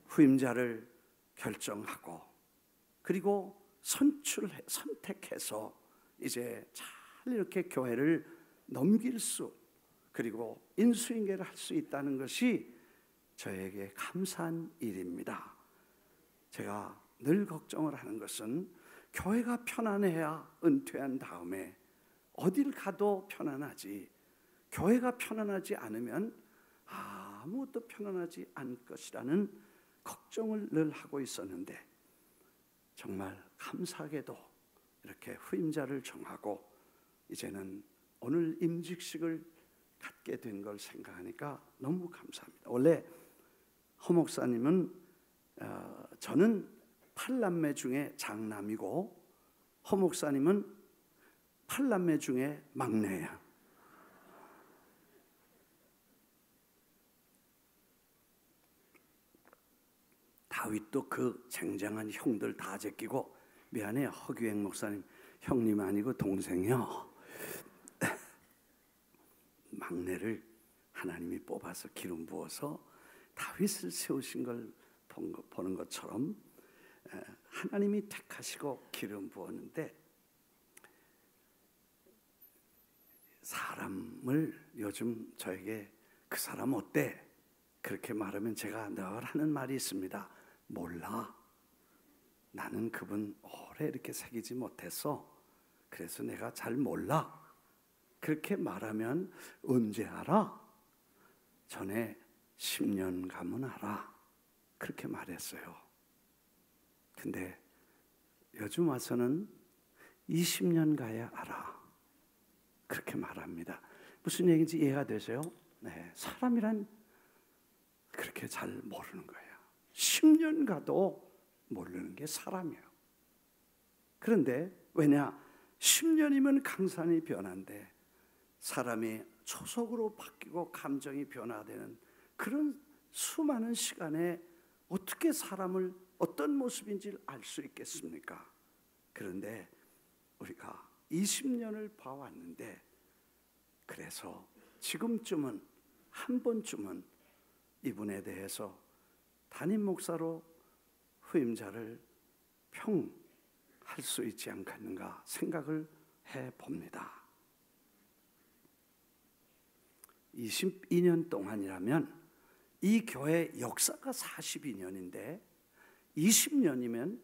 후임자를 결정하고, 그리고 선택해서 이제 잘 이렇게 교회를 넘길 수, 그리고 인수인계를 할 수 있다는 것이 저에게 감사한 일입니다. 제가 늘 걱정을 하는 것은, 교회가 편안해야 은퇴한 다음에 어딜 가도 편안하지, 교회가 편안하지 않으면 아무것도 편안하지 않을 것이라는 걱정을 늘 하고 있었는데, 정말 감사하게도 이렇게 후임자를 정하고 이제는 오늘 임직식을 갖게 된 걸 생각하니까 너무 감사합니다. 원래 허 목사님은 저는 8남매 중에 장남이고, 허 목사님은 8남매 중에 막내야. 다윗도 그 쟁쟁한 형들 다 제끼고, 미안해요 허규행 목사님, 형님 아니고 동생이요. 막내를 하나님이 뽑아서 기름 부어서 다윗을 세우신 걸 보는 것처럼 하나님이 택하시고 기름 부었는데, 사람을 요즘 저에게 그 사람 어때? 그렇게 말하면 제가 늘 하는 말이 있습니다. 몰라. 나는 그분 오래 이렇게 사귀지 못해서 그래서 내가 잘 몰라. 그렇게 말하면 언제 알아? 전에 10년 가면 알아. 그렇게 말했어요. 근데 요즘 와서는 20년 가야 알아. 그렇게 말합니다. 무슨 얘기인지 이해가 되세요? 네, 사람이란 그렇게 잘 모르는 거예요. 10년 가도 모르는 게 사람이에요. 그런데 왜냐? 10년이면 강산이 변한데 사람이 초속으로 바뀌고 감정이 변화되는 그런 수많은 시간에 어떻게 사람을 어떤 모습인지를 알 수 있겠습니까? 그런데 우리가 20년을 봐왔는데, 그래서 지금쯤은 한 번쯤은 이분에 대해서 담임 목사로 후임자를 평할 수 있지 않겠는가 생각을 해봅니다. 22년 동안이라면 이 교회 역사가 42년인데 22년이면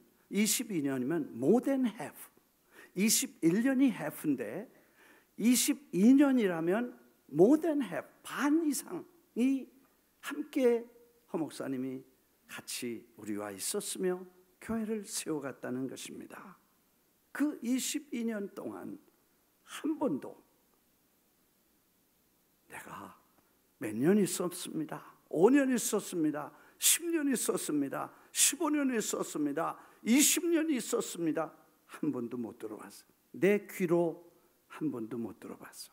more than half, 21년이 half인데 22년이라면 more than half, 반 이상이 함께 허 목사님이 같이 우리와 있었으며 교회를 세워갔다는 것입니다. 그 22년 동안 한 번도 내가 몇 년 있었습니다. 5년 있었습니다. 10년 있었습니다. 15년 있었습니다. 20년 있었습니다. 한 번도 못 들어봤어요. 내 귀로 한 번도 못 들어봤어.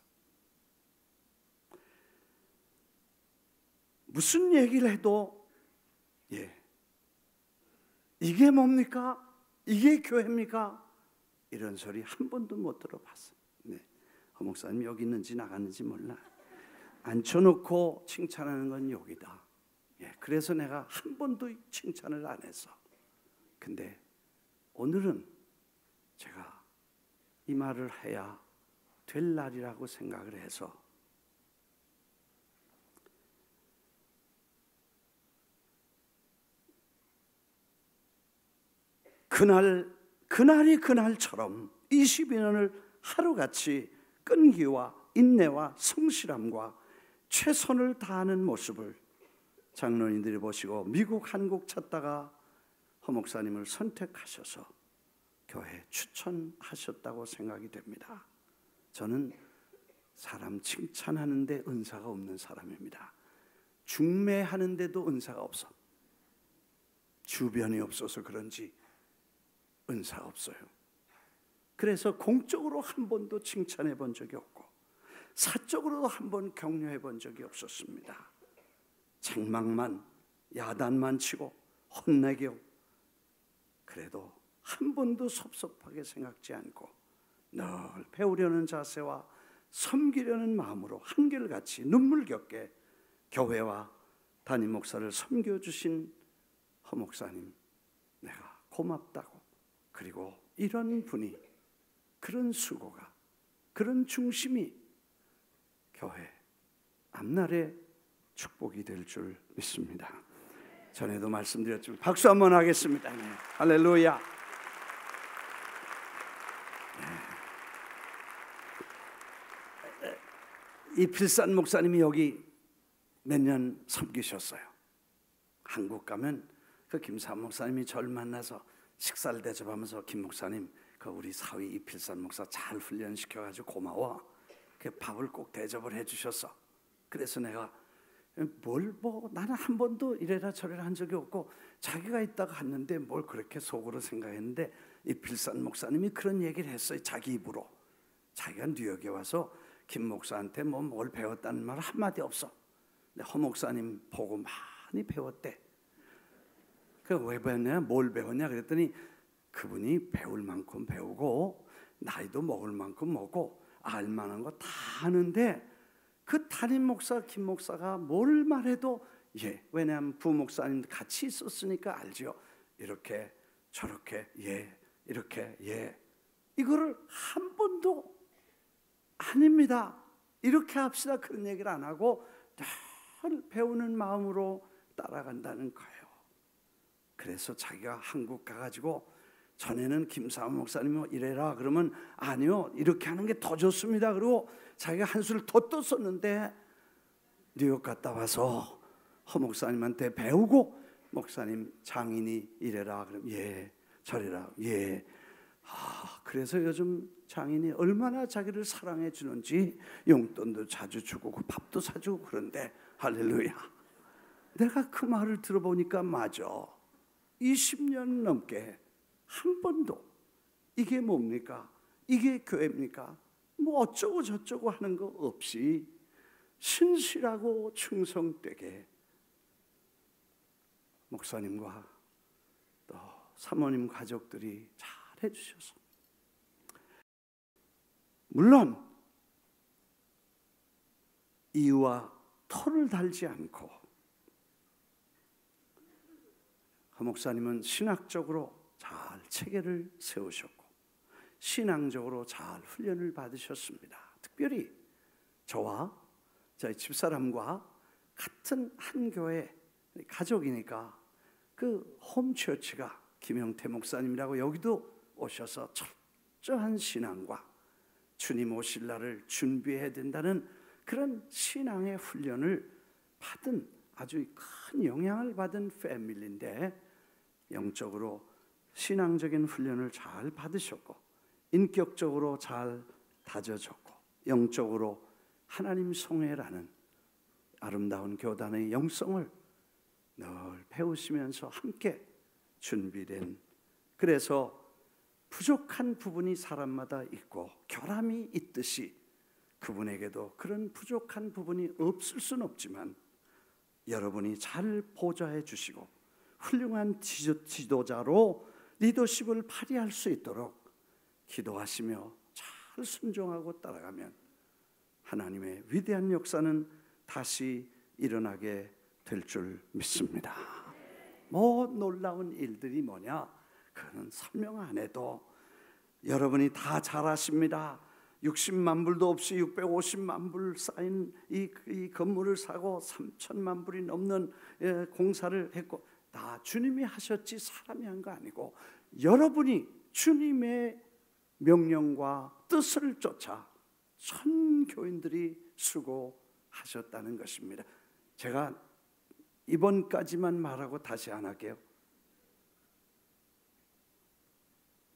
무슨 얘기를 해도 이게 뭡니까? 이게 교회입니까? 이런 소리 한 번도 못 들어봤어. 허 목사님 여기 있는지 나갔는지 몰라. 앉혀놓고 칭찬하는 건 여기다. 그래서 내가 한 번도 칭찬을 안 했어. 근데 오늘은 제가 이 말을 해야 될 날이라고 생각을 해서 그날이 그날처럼 22년을 하루같이 끈기와 인내와 성실함과 최선을 다하는 모습을 장로님들이 보시고 미국, 한국 찾다가 허 목사님을 선택하셔서 교회에 추천하셨다고 생각이 됩니다. 저는 사람 칭찬하는데 은사가 없는 사람입니다. 중매하는데도 은사가 없어. 주변이 없어서 그런지 은사가 없어요. 그래서 공적으로 한 번도 칭찬해 본 적이 없고 사적으로도 한 번 격려해 본 적이 없었습니다. 책망만, 야단만 치고 혼내고 그래도 한 번도 섭섭하게 생각지 않고 늘 배우려는 자세와 섬기려는 마음으로 한결같이 눈물겹게 교회와 담임 목사를 섬겨주신 허 목사님, 내가 고맙다고. 그리고 이런 분이, 그런 수고가, 그런 중심이 교회 앞날의 축복이 될 줄 믿습니다. 전에도 말씀드렸지만 박수 한번 하겠습니다. 네. 할렐루야. 네. 이필산 목사님이 여기 몇 년 섬기셨어요. 한국 가면 그 김삼 목사님이 저를 만나서 식사를 대접하면서 김 목사님, 그 우리 사위 이필산 목사 잘 훈련시켜가지고 고마워. 그 밥을 꼭 대접을 해주셨어. 그래서 내가 나는 한 번도 이래라 저래라 한 적이 없고 자기가 있다가 갔는데 뭘 그렇게 속으로 생각했는데 이필산 목사님이 그런 얘기를 했어요. 자기 입으로. 자기가 뉴욕에 와서 김 목사한테 뭘 배웠다는 말 한마디 없어. 근데 허 목사님 보고 많이 배웠대. 왜 배웠냐? 뭘 배웠냐? 그랬더니 그분이 배울 만큼 배우고 나이도 먹을 만큼 먹고 알만한 거 다 아는데 그 담임 목사 김 목사가 뭘 말해도 왜냐하면 부목사님 같이 있었으니까 알죠. 이렇게 저렇게 이렇게 이거를 한 번도 아닙니다. 이렇게 합시다 그런 얘기를 안 하고 늘 배우는 마음으로 따라간다는 거예요. 그래서 자기가 한국 가가지고 전에는 김사원 목사님이 이래라 그러면 아니요 이렇게 하는 게 더 좋습니다. 그리고 자기가 한수를 더 떴었는데 뉴욕 갔다 와서 허 목사님한테 배우고 목사님 장인이 이래라 그러면 저래라 그래서 요즘 장인이 얼마나 자기를 사랑해 주는지 용돈도 자주 주고 밥도 사주고 그런데 할렐루야. 내가 그 말을 들어보니까 맞아. 20년 넘게 한 번도 이게 뭡니까? 이게 교회입니까? 어쩌고 저쩌고 하는 거 없이 신실하고 충성되게 목사님과 또 사모님 가족들이 잘 해주셔서 물론 이유와 토를 달지 않고 허 목사님은 신학적으로 잘 체계를 세우셨고 신앙적으로 잘 훈련을 받으셨습니다. 특별히 저와 저희 집사람과 같은 한 교회 가족이니까 그 홈처치가 김영태 목사님이라고 여기도 오셔서 철저한 신앙과 주님 오실 날을 준비해야 된다는 그런 신앙의 훈련을 받은 아주 큰 영향을 받은 패밀리인데 영적으로 신앙적인 훈련을 잘 받으셨고 인격적으로 잘 다져졌고 영적으로 하나님 성회라는 아름다운 교단의 영성을 늘 배우시면서 함께 준비된, 그래서 부족한 부분이 사람마다 있고 결함이 있듯이 그분에게도 그런 부족한 부분이 없을 수는 없지만 여러분이 잘 보좌해 주시고 훌륭한 지도자로 리더십을 발휘할 수 있도록 기도하시며 잘 순종하고 따라가면 하나님의 위대한 역사는 다시 일어나게 될 줄 믿습니다. 뭐 놀라운 일들이 뭐냐? 그는 설명 안 해도 여러분이 다 잘 아십니다. 60만 불도 없이 650만 불 쌓인 이 건물을 사고 3천만 불이 넘는 공사를 했고 다 주님이 하셨지 사람이 한 거 아니고 여러분이 주님의 명령과 뜻을 쫓아 천 교인들이 수고하셨다는 것입니다. 제가 이번까지만 말하고 다시 안 할게요.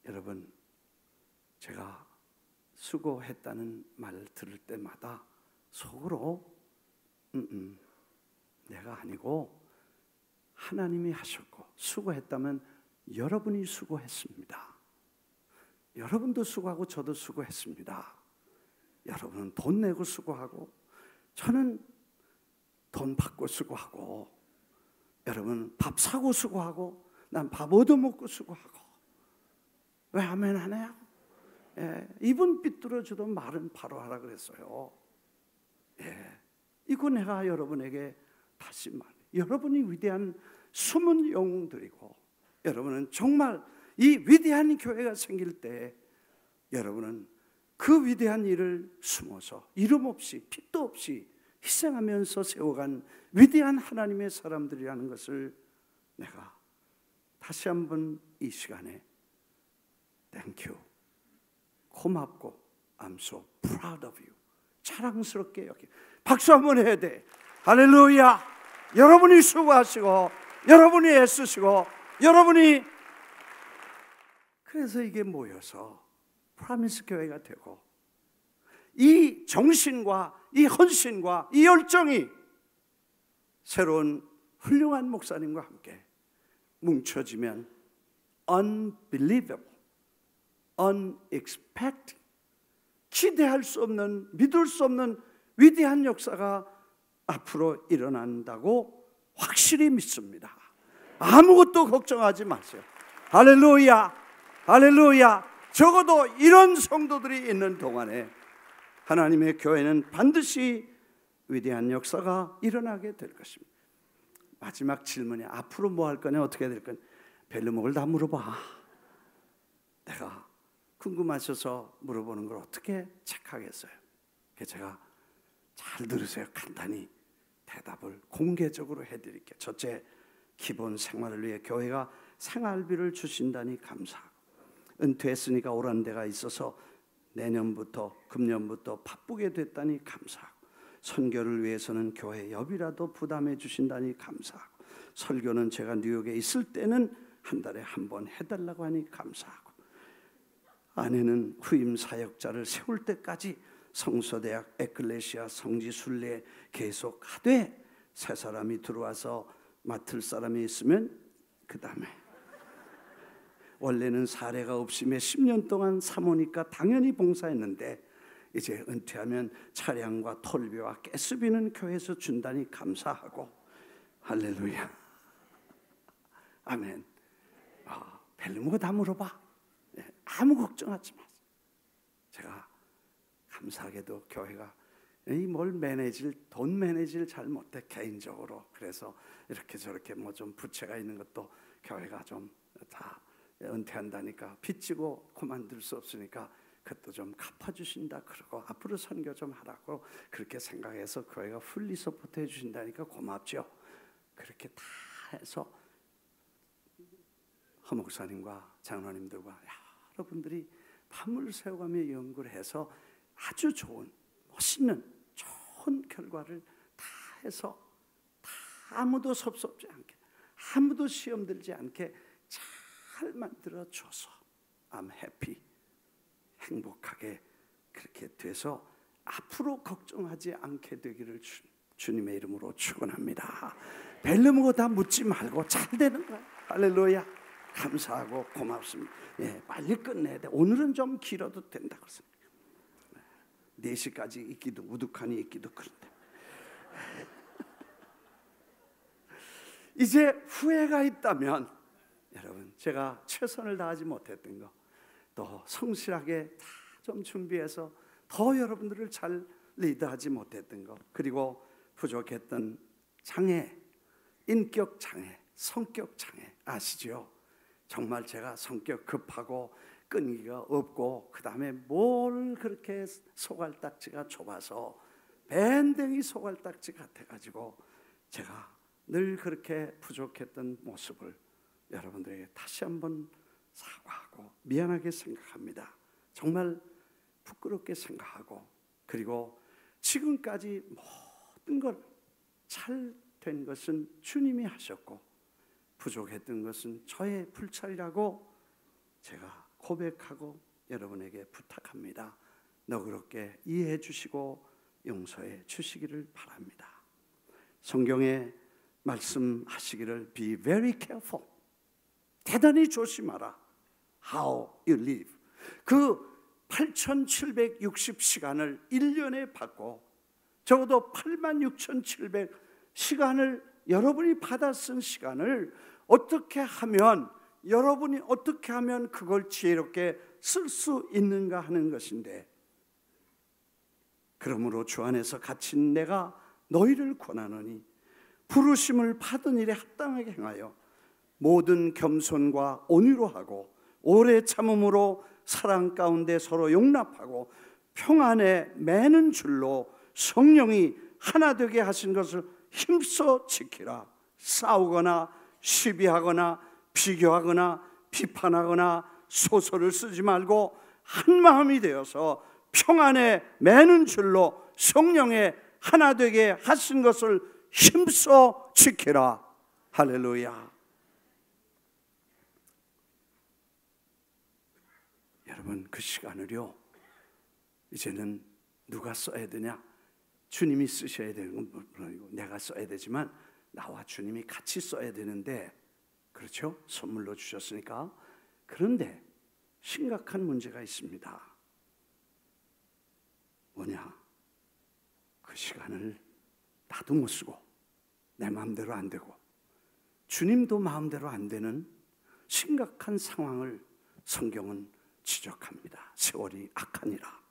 여러분, 제가 수고했다는 말을 들을 때마다 속으로 내가 아니고 하나님이 하셨고 수고했다면 여러분이 수고했습니다. 여러분도 수고하고 저도 수고했습니다. 여러분은 돈 내고 수고하고 저는 돈 받고 수고하고 여러분 밥 사고 수고하고 난 밥 얻어먹고 수고하고 왜 아멘 안 해요? 입은 삐뚤어져도 말은 바로 하라 그랬어요. 이거 내가 여러분에게 다시 말해. 여러분이 위대한 숨은 영웅들이고 여러분은 정말 이 위대한 교회가 생길 때 여러분은 그 위대한 일을 숨어서 이름 없이 빛도 없이 희생하면서 세워간 위대한 하나님의 사람들이라는 것을 내가 다시 한번 이 시간에 땡큐 고맙고 I'm so proud of you 자랑스럽게 여기 박수 한번 해야 돼. 할렐루야. 여러분이 수고하시고 여러분이 애쓰시고 여러분이 그래서 이게 모여서 프라미스 교회가 되고 이 정신과 이 헌신과 이 열정이 새로운 훌륭한 목사님과 함께 뭉쳐지면 unbelievable, unexpected, 기대할 수 없는, 믿을 수 없는 위대한 역사가 앞으로 일어난다고 확실히 믿습니다. 아무것도 걱정하지 마세요. 할렐루야, 할렐루야. 적어도 이런 성도들이 있는 동안에 하나님의 교회는 반드시 위대한 역사가 일어나게 될 것입니다. 마지막 질문이 앞으로 뭐 할 거냐, 어떻게 될 거냐. 벨르목을 다 물어봐. 내가 궁금하셔서 물어보는 걸 어떻게 체크하겠어요? 그래서 제가 잘 들으세요. 간단히 대답을 공개적으로 해드릴게요. 첫째, 기본 생활을 위해 교회가 생활비를 주신다니 감사하고 은퇴했으니까 오란 데가 있어서 내년부터 금년부터 바쁘게 됐다니 감사하고 선교를 위해서는 교회 여비라도 부담해 주신다니 감사하고 설교는 제가 뉴욕에 있을 때는 한 달에 한 번 해달라고 하니 감사하고 아내는 후임 사역자를 세울 때까지 성서대학 에클레시아 성지순례에 계속 하되 새 사람이 들어와서 맡을 사람이 있으면 그 다음에 원래는 사례가 없이 몇십 년 동안 사모니까 당연히 봉사했는데 이제 은퇴하면 차량과 톨비와 가스비는 교회에서 준다니 감사하고 할렐루야 아멘. 벨르모가 다 물어봐. 아무 걱정하지 마세요. 제가 감사하게도 교회가 뭘 돈 매니지를 잘 못해 개인적으로. 그래서 이렇게 저렇게 뭐 좀 부채가 있는 것도 교회가 좀 다 은퇴한다니까 빚지고 그만둘 수 없으니까 그것도 좀 갚아주신다 그러고 앞으로 선교 좀 하라고 그렇게 생각해서 교회가 풀리 서포트 해주신다니까 고맙죠. 그렇게 다 해서 허 목사님과 장로님들과 여러분들이 밤을 새워가며 연구를 해서 아주 좋은 멋있는 좋은 결과를 다 해서 다 아무도 섭섭지 않게 아무도 시험 들지 않게 잘 만들어 줘서 I'm happy 행복하게 그렇게 돼서 앞으로 걱정하지 않게 되기를 주님의 이름으로 축원합니다. 벨름고 다 묻지 말고 잘 되는 거야. 할렐루야. 감사하고 고맙습니다. 예, 빨리 끝내야 돼. 오늘은 좀 길어도 된다 그랬습니다. 4시까지 있기도 우두커니 있기도 그런데 이제 후회가 있다면 여러분 제가 최선을 다하지 못했던 거 또 성실하게 다 좀 준비해서 더 여러분들을 잘 리드하지 못했던 거 그리고 부족했던 장애, 인격 장애, 성격 장애 아시죠? 정말 제가 성격 급하고 끈기가 없고 그 다음에 뭘 그렇게 소갈딱지가 좁아서 밴댕이 소갈딱지 같아가지고 제가 늘 그렇게 부족했던 모습을 여러분들에게 다시 한번 사과하고 미안하게 생각합니다. 정말 부끄럽게 생각하고 그리고 지금까지 모든 걸 잘 된 것은 주님이 하셨고 부족했던 것은 저의 불찰이라고 제가 고백하고 여러분에게 부탁합니다. 너그럽게 이해해 주시고 용서해 주시기를 바랍니다. 성경에 말씀하시기를 Be very careful. 대단히 조심하라. How you live. 그 8,760시간을 1년에 받고 적어도 86,700 시간을 여러분이 받아 쓴 시간을 어떻게 하면 여러분이 어떻게 하면 그걸 지혜롭게 쓸 수 있는가 하는 것인데 그러므로 주 안에서 갇힌 내가 너희를 권하노니 부르심을 받은 일에 합당하게 행하여 모든 겸손과 온유로 하고 오래 참음으로 사랑 가운데 서로 용납하고 평안에 매는 줄로 성령이 하나 되게 하신 것을 힘써 지키라. 싸우거나 시비하거나 비교하거나 비판하거나 소설을 쓰지 말고 한 마음이 되어서 평안에 매는 줄로 성령의 하나 되게 하신 것을 힘써 지키라. 할렐루야. 여러분 그 시간을요 이제는 누가 써야 되냐? 주님이 쓰셔야 되는 건 물론이고 내가 써야 되지만 나와 주님이 같이 써야 되는데 그렇죠? 선물로 주셨으니까. 그런데 심각한 문제가 있습니다. 뭐냐? 그 시간을 나도 못 쓰고 내 마음대로 안 되고 주님도 마음대로 안 되는 심각한 상황을 성경은 지적합니다. 세월이 악하니라.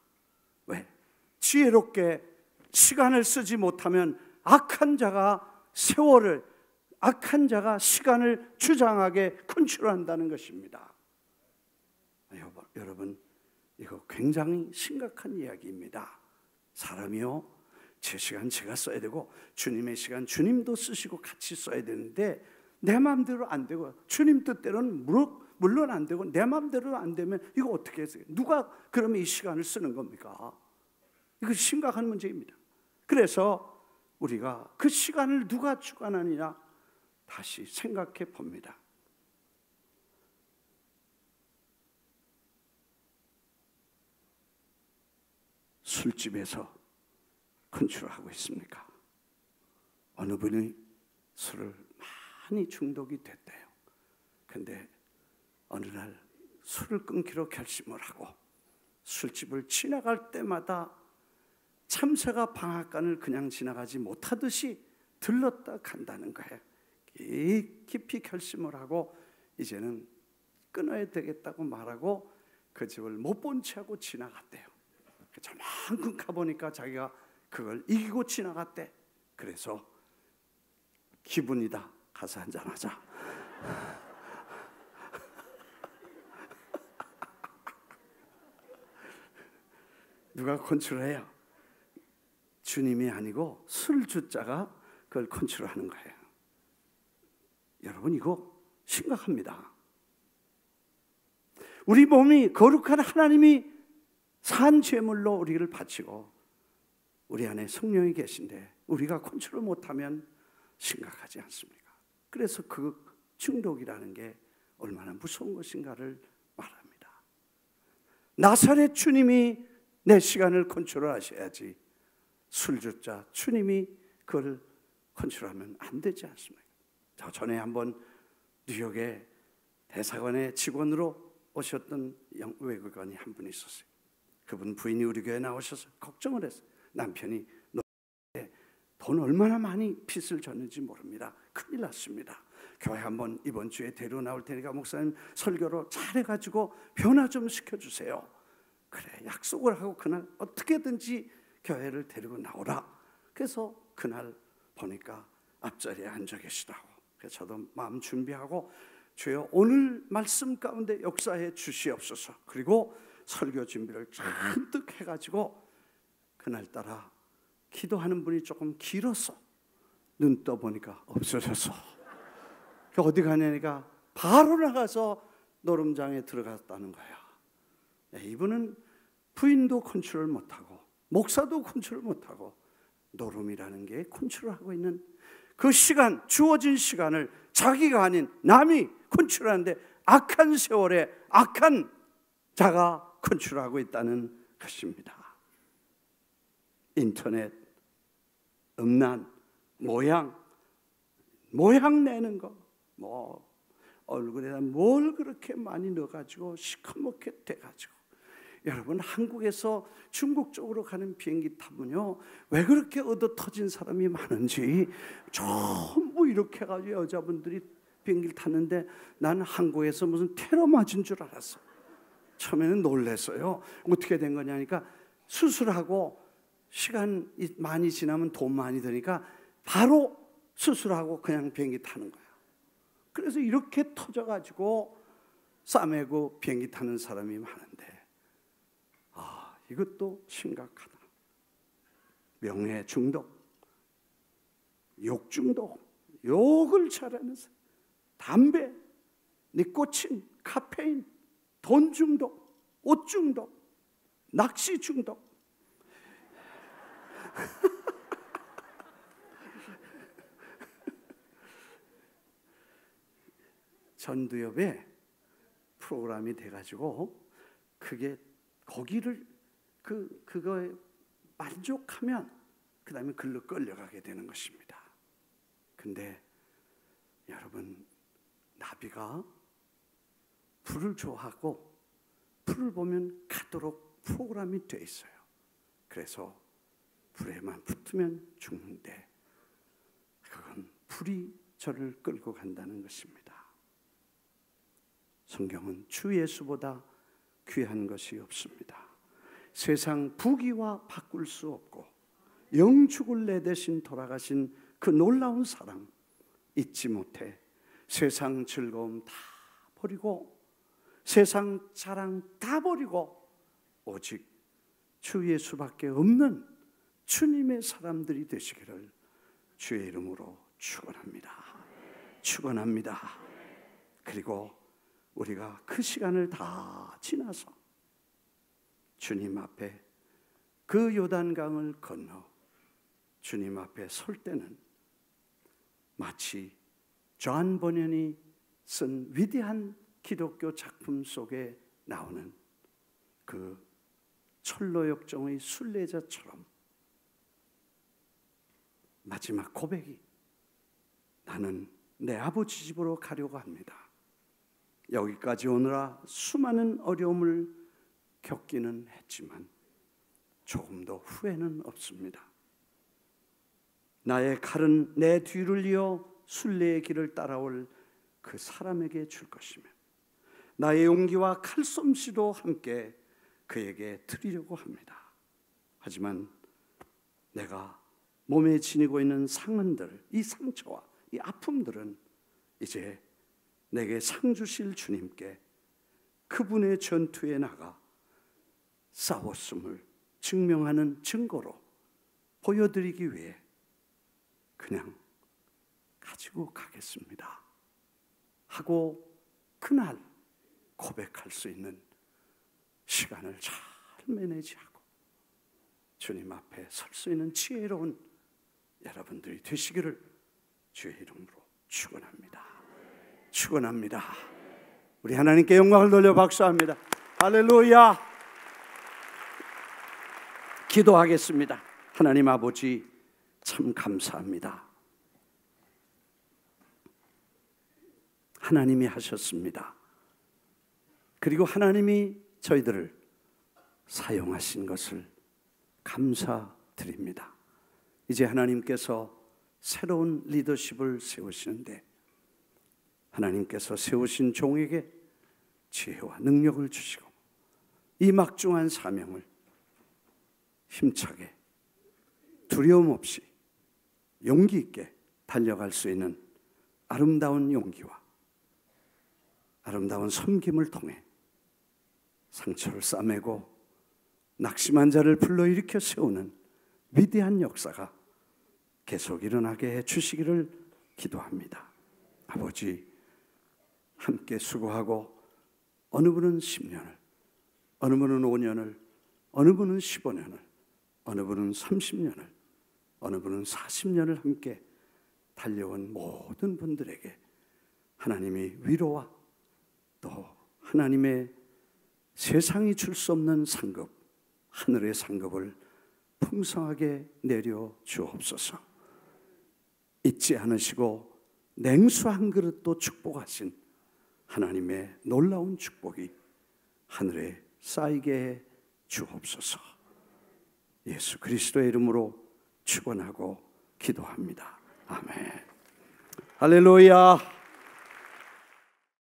왜? 지혜롭게 시간을 쓰지 못하면 악한 자가 시간을 주장하게 컨트롤한다는 것입니다. 여러분 이거 굉장히 심각한 이야기입니다. 사람이요 제 시간 제가 써야 되고 주님의 시간 주님도 쓰시고 같이 써야 되는데 내 마음대로 안 되고 주님 뜻대로는 물론 안 되고 내 마음대로 안 되면 이거 어떻게 해서 누가 그러면 이 시간을 쓰는 겁니까? 이거 심각한 문제입니다. 그래서 우리가 그 시간을 누가 주관하느냐 다시 생각해 봅니다. 술집에서 컨트롤하고 있습니까? 어느 분이 술을 많이 중독이 됐대요. 근데 어느 날 술을 끊기로 결심을 하고 술집을 지나갈 때마다 참새가 방앗간을 그냥 지나가지 못하듯이 들렀다 간다는 거예요. 깊이 결심을 하고 이제는 끊어야 되겠다고 말하고 그 집을 못 본 채 하고 지나갔대요. 저만큼 가보니까 자기가 그걸 이기고 지나갔대. 그래서 기분이다 가서 한잔하자. 누가 컨트롤해요? 주님이 아니고 술주자가 그걸 컨트롤하는 거예요. 여러분, 이거 심각합니다. 우리 몸이 거룩한 하나님이 산 제물로 우리를 바치고 우리 안에 성령이 계신데 우리가 컨트롤 못하면 심각하지 않습니까? 그래서 그 중독이라는 게 얼마나 무서운 것인가를 말합니다. 나사렛 주님이 내 시간을 컨트롤하셔야지 술주자 주님이 그걸 컨트롤하면 안 되지 않습니까? 저 전에 한번 뉴욕의 대사관의 직원으로 오셨던 외국인이 한 분 있었어요. 그분 부인이 우리 교회에 나오셔서 걱정을 했어요. 남편이 돈 얼마나 많이 빚을 졌는지 모릅니다. 큰일 났습니다. 교회 한번 이번 주에 데리고 나올 테니까 목사님 설교로 잘해가지고 변화 좀 시켜주세요. 그래, 약속을 하고 그날 어떻게든지 교회를 데리고 나오라. 그래서 그날 보니까 앞자리에 앉아 계시더라고. 그래서 저도 마음 준비하고 주여 오늘 말씀 가운데 역사해 주시옵소서. 그리고 설교 준비를 잔뜩 해가지고 그날따라 기도하는 분이 조금 길었어. 눈 떠보니까 없어졌어. 어디 가냐니까 바로 나가서 노름장에 들어갔다는 거야. 이분은 부인도 컨트롤 못하고 목사도 컨트롤 못하고 노름이라는 게 컨트롤하고 있는 그 시간, 주어진 시간을 자기가 아닌 남이 컨트롤하는데 악한 세월에 악한 자가 컨트롤하고 있다는 것입니다. 인터넷, 음란, 모양 내는 거, 뭐 얼굴에다 뭘 그렇게 많이 넣어가지고 시커멓게 돼가지고. 여러분, 한국에서 중국 쪽으로 가는 비행기 타면요, 왜 그렇게 얻어 터진 사람이 많은지 전부 이렇게 해가지고 여자분들이 비행기를 탔는데 나는 한국에서 무슨 테러 맞은 줄 알았어. 처음에는 놀랐어요. 어떻게 된 거냐니까 수술하고 시간 많이 지나면 돈 많이 드니까 바로 수술하고 그냥 비행기 타는 거야. 그래서 이렇게 터져가지고 싸매고 비행기 타는 사람이 많은데, 이것도 심각하다. 명예 중독, 욕 중독, 욕을 잘하는 사람, 담배, 니코틴, 카페인, 돈 중독, 옷 중독, 낚시 중독. 전두엽에 프로그램이 돼가지고 그게 거기를 그거에 만족하면 그 다음에 글로 끌려가게 되는 것입니다. 근데 여러분, 나비가 불을 좋아하고 불을 보면 가도록 프로그램이 돼 있어요. 그래서 불에만 붙으면 죽는데 그건 불이 저를 끌고 간다는 것입니다. 성경은 주 예수보다 귀한 것이 없습니다. 세상 부귀와 바꿀 수 없고 영축을 내 대신 돌아가신 그 놀라운 사랑 잊지 못해 세상 즐거움 다 버리고 세상 자랑 다 버리고 오직 주 예수밖에 없는 주님의 사람들이 되시기를 주의 이름으로 축원합니다. 축원합니다. 그리고 우리가 그 시간을 다 지나서 주님 앞에 그 요단강을 건너 주님 앞에 설 때는 마치 존 버년이 쓴 위대한 기독교 작품 속에 나오는 그 철로역정의 순례자처럼 마지막 고백이 나는 내 아버지 집으로 가려고 합니다. 여기까지 오느라 수많은 어려움을 겪기는 했지만 조금도 후회는 없습니다. 나의 칼은 내 뒤를 이어 순례의 길을 따라올 그 사람에게 줄 것이며 나의 용기와 칼솜씨도 함께 그에게 드리려고 합니다. 하지만 내가 몸에 지니고 있는 상흔들, 이 상처와 이 아픔들은 이제 내게 상 주실 주님께 그분의 전투에 나가 싸웠음을 증명하는 증거로 보여드리기 위해 그냥 가지고 가겠습니다 하고 그날 고백할 수 있는 시간을 잘 매니지하고 주님 앞에 설 수 있는 지혜로운 여러분들이 되시기를 주의 이름으로 축원합니다. 축원합니다. 우리 하나님께 영광을 돌려 박수합니다. 할렐루야. 기도하겠습니다. 하나님 아버지 참 감사합니다. 하나님이 하셨습니다. 그리고 하나님이 저희들을 사용하신 것을 감사드립니다. 이제 하나님께서 새로운 리더십을 세우시는데 하나님께서 세우신 종에게 지혜와 능력을 주시고 이 막중한 사명을 힘차게 두려움 없이 용기 있게 달려갈 수 있는 아름다운 용기와 아름다운 섬김을 통해 상처를 싸매고 낙심한 자를 불러일으켜 세우는 위대한 역사가 계속 일어나게 해주시기를 기도합니다. 아버지, 함께 수고하고 어느 분은 10년을, 어느 분은 5년을, 어느 분은 15년을, 어느 분은 30년을, 어느 분은 40년을 함께 달려온 모든 분들에게 하나님이 위로와 또 하나님의 세상이 줄 수 없는 상급, 하늘의 상급을 풍성하게 내려 주옵소서. 잊지 않으시고 냉수 한 그릇도 축복하신 하나님의 놀라운 축복이 하늘에 쌓이게 해 주옵소서. 예수 그리스도의 이름으로 축원하고 기도합니다. 아멘. 할렐루야.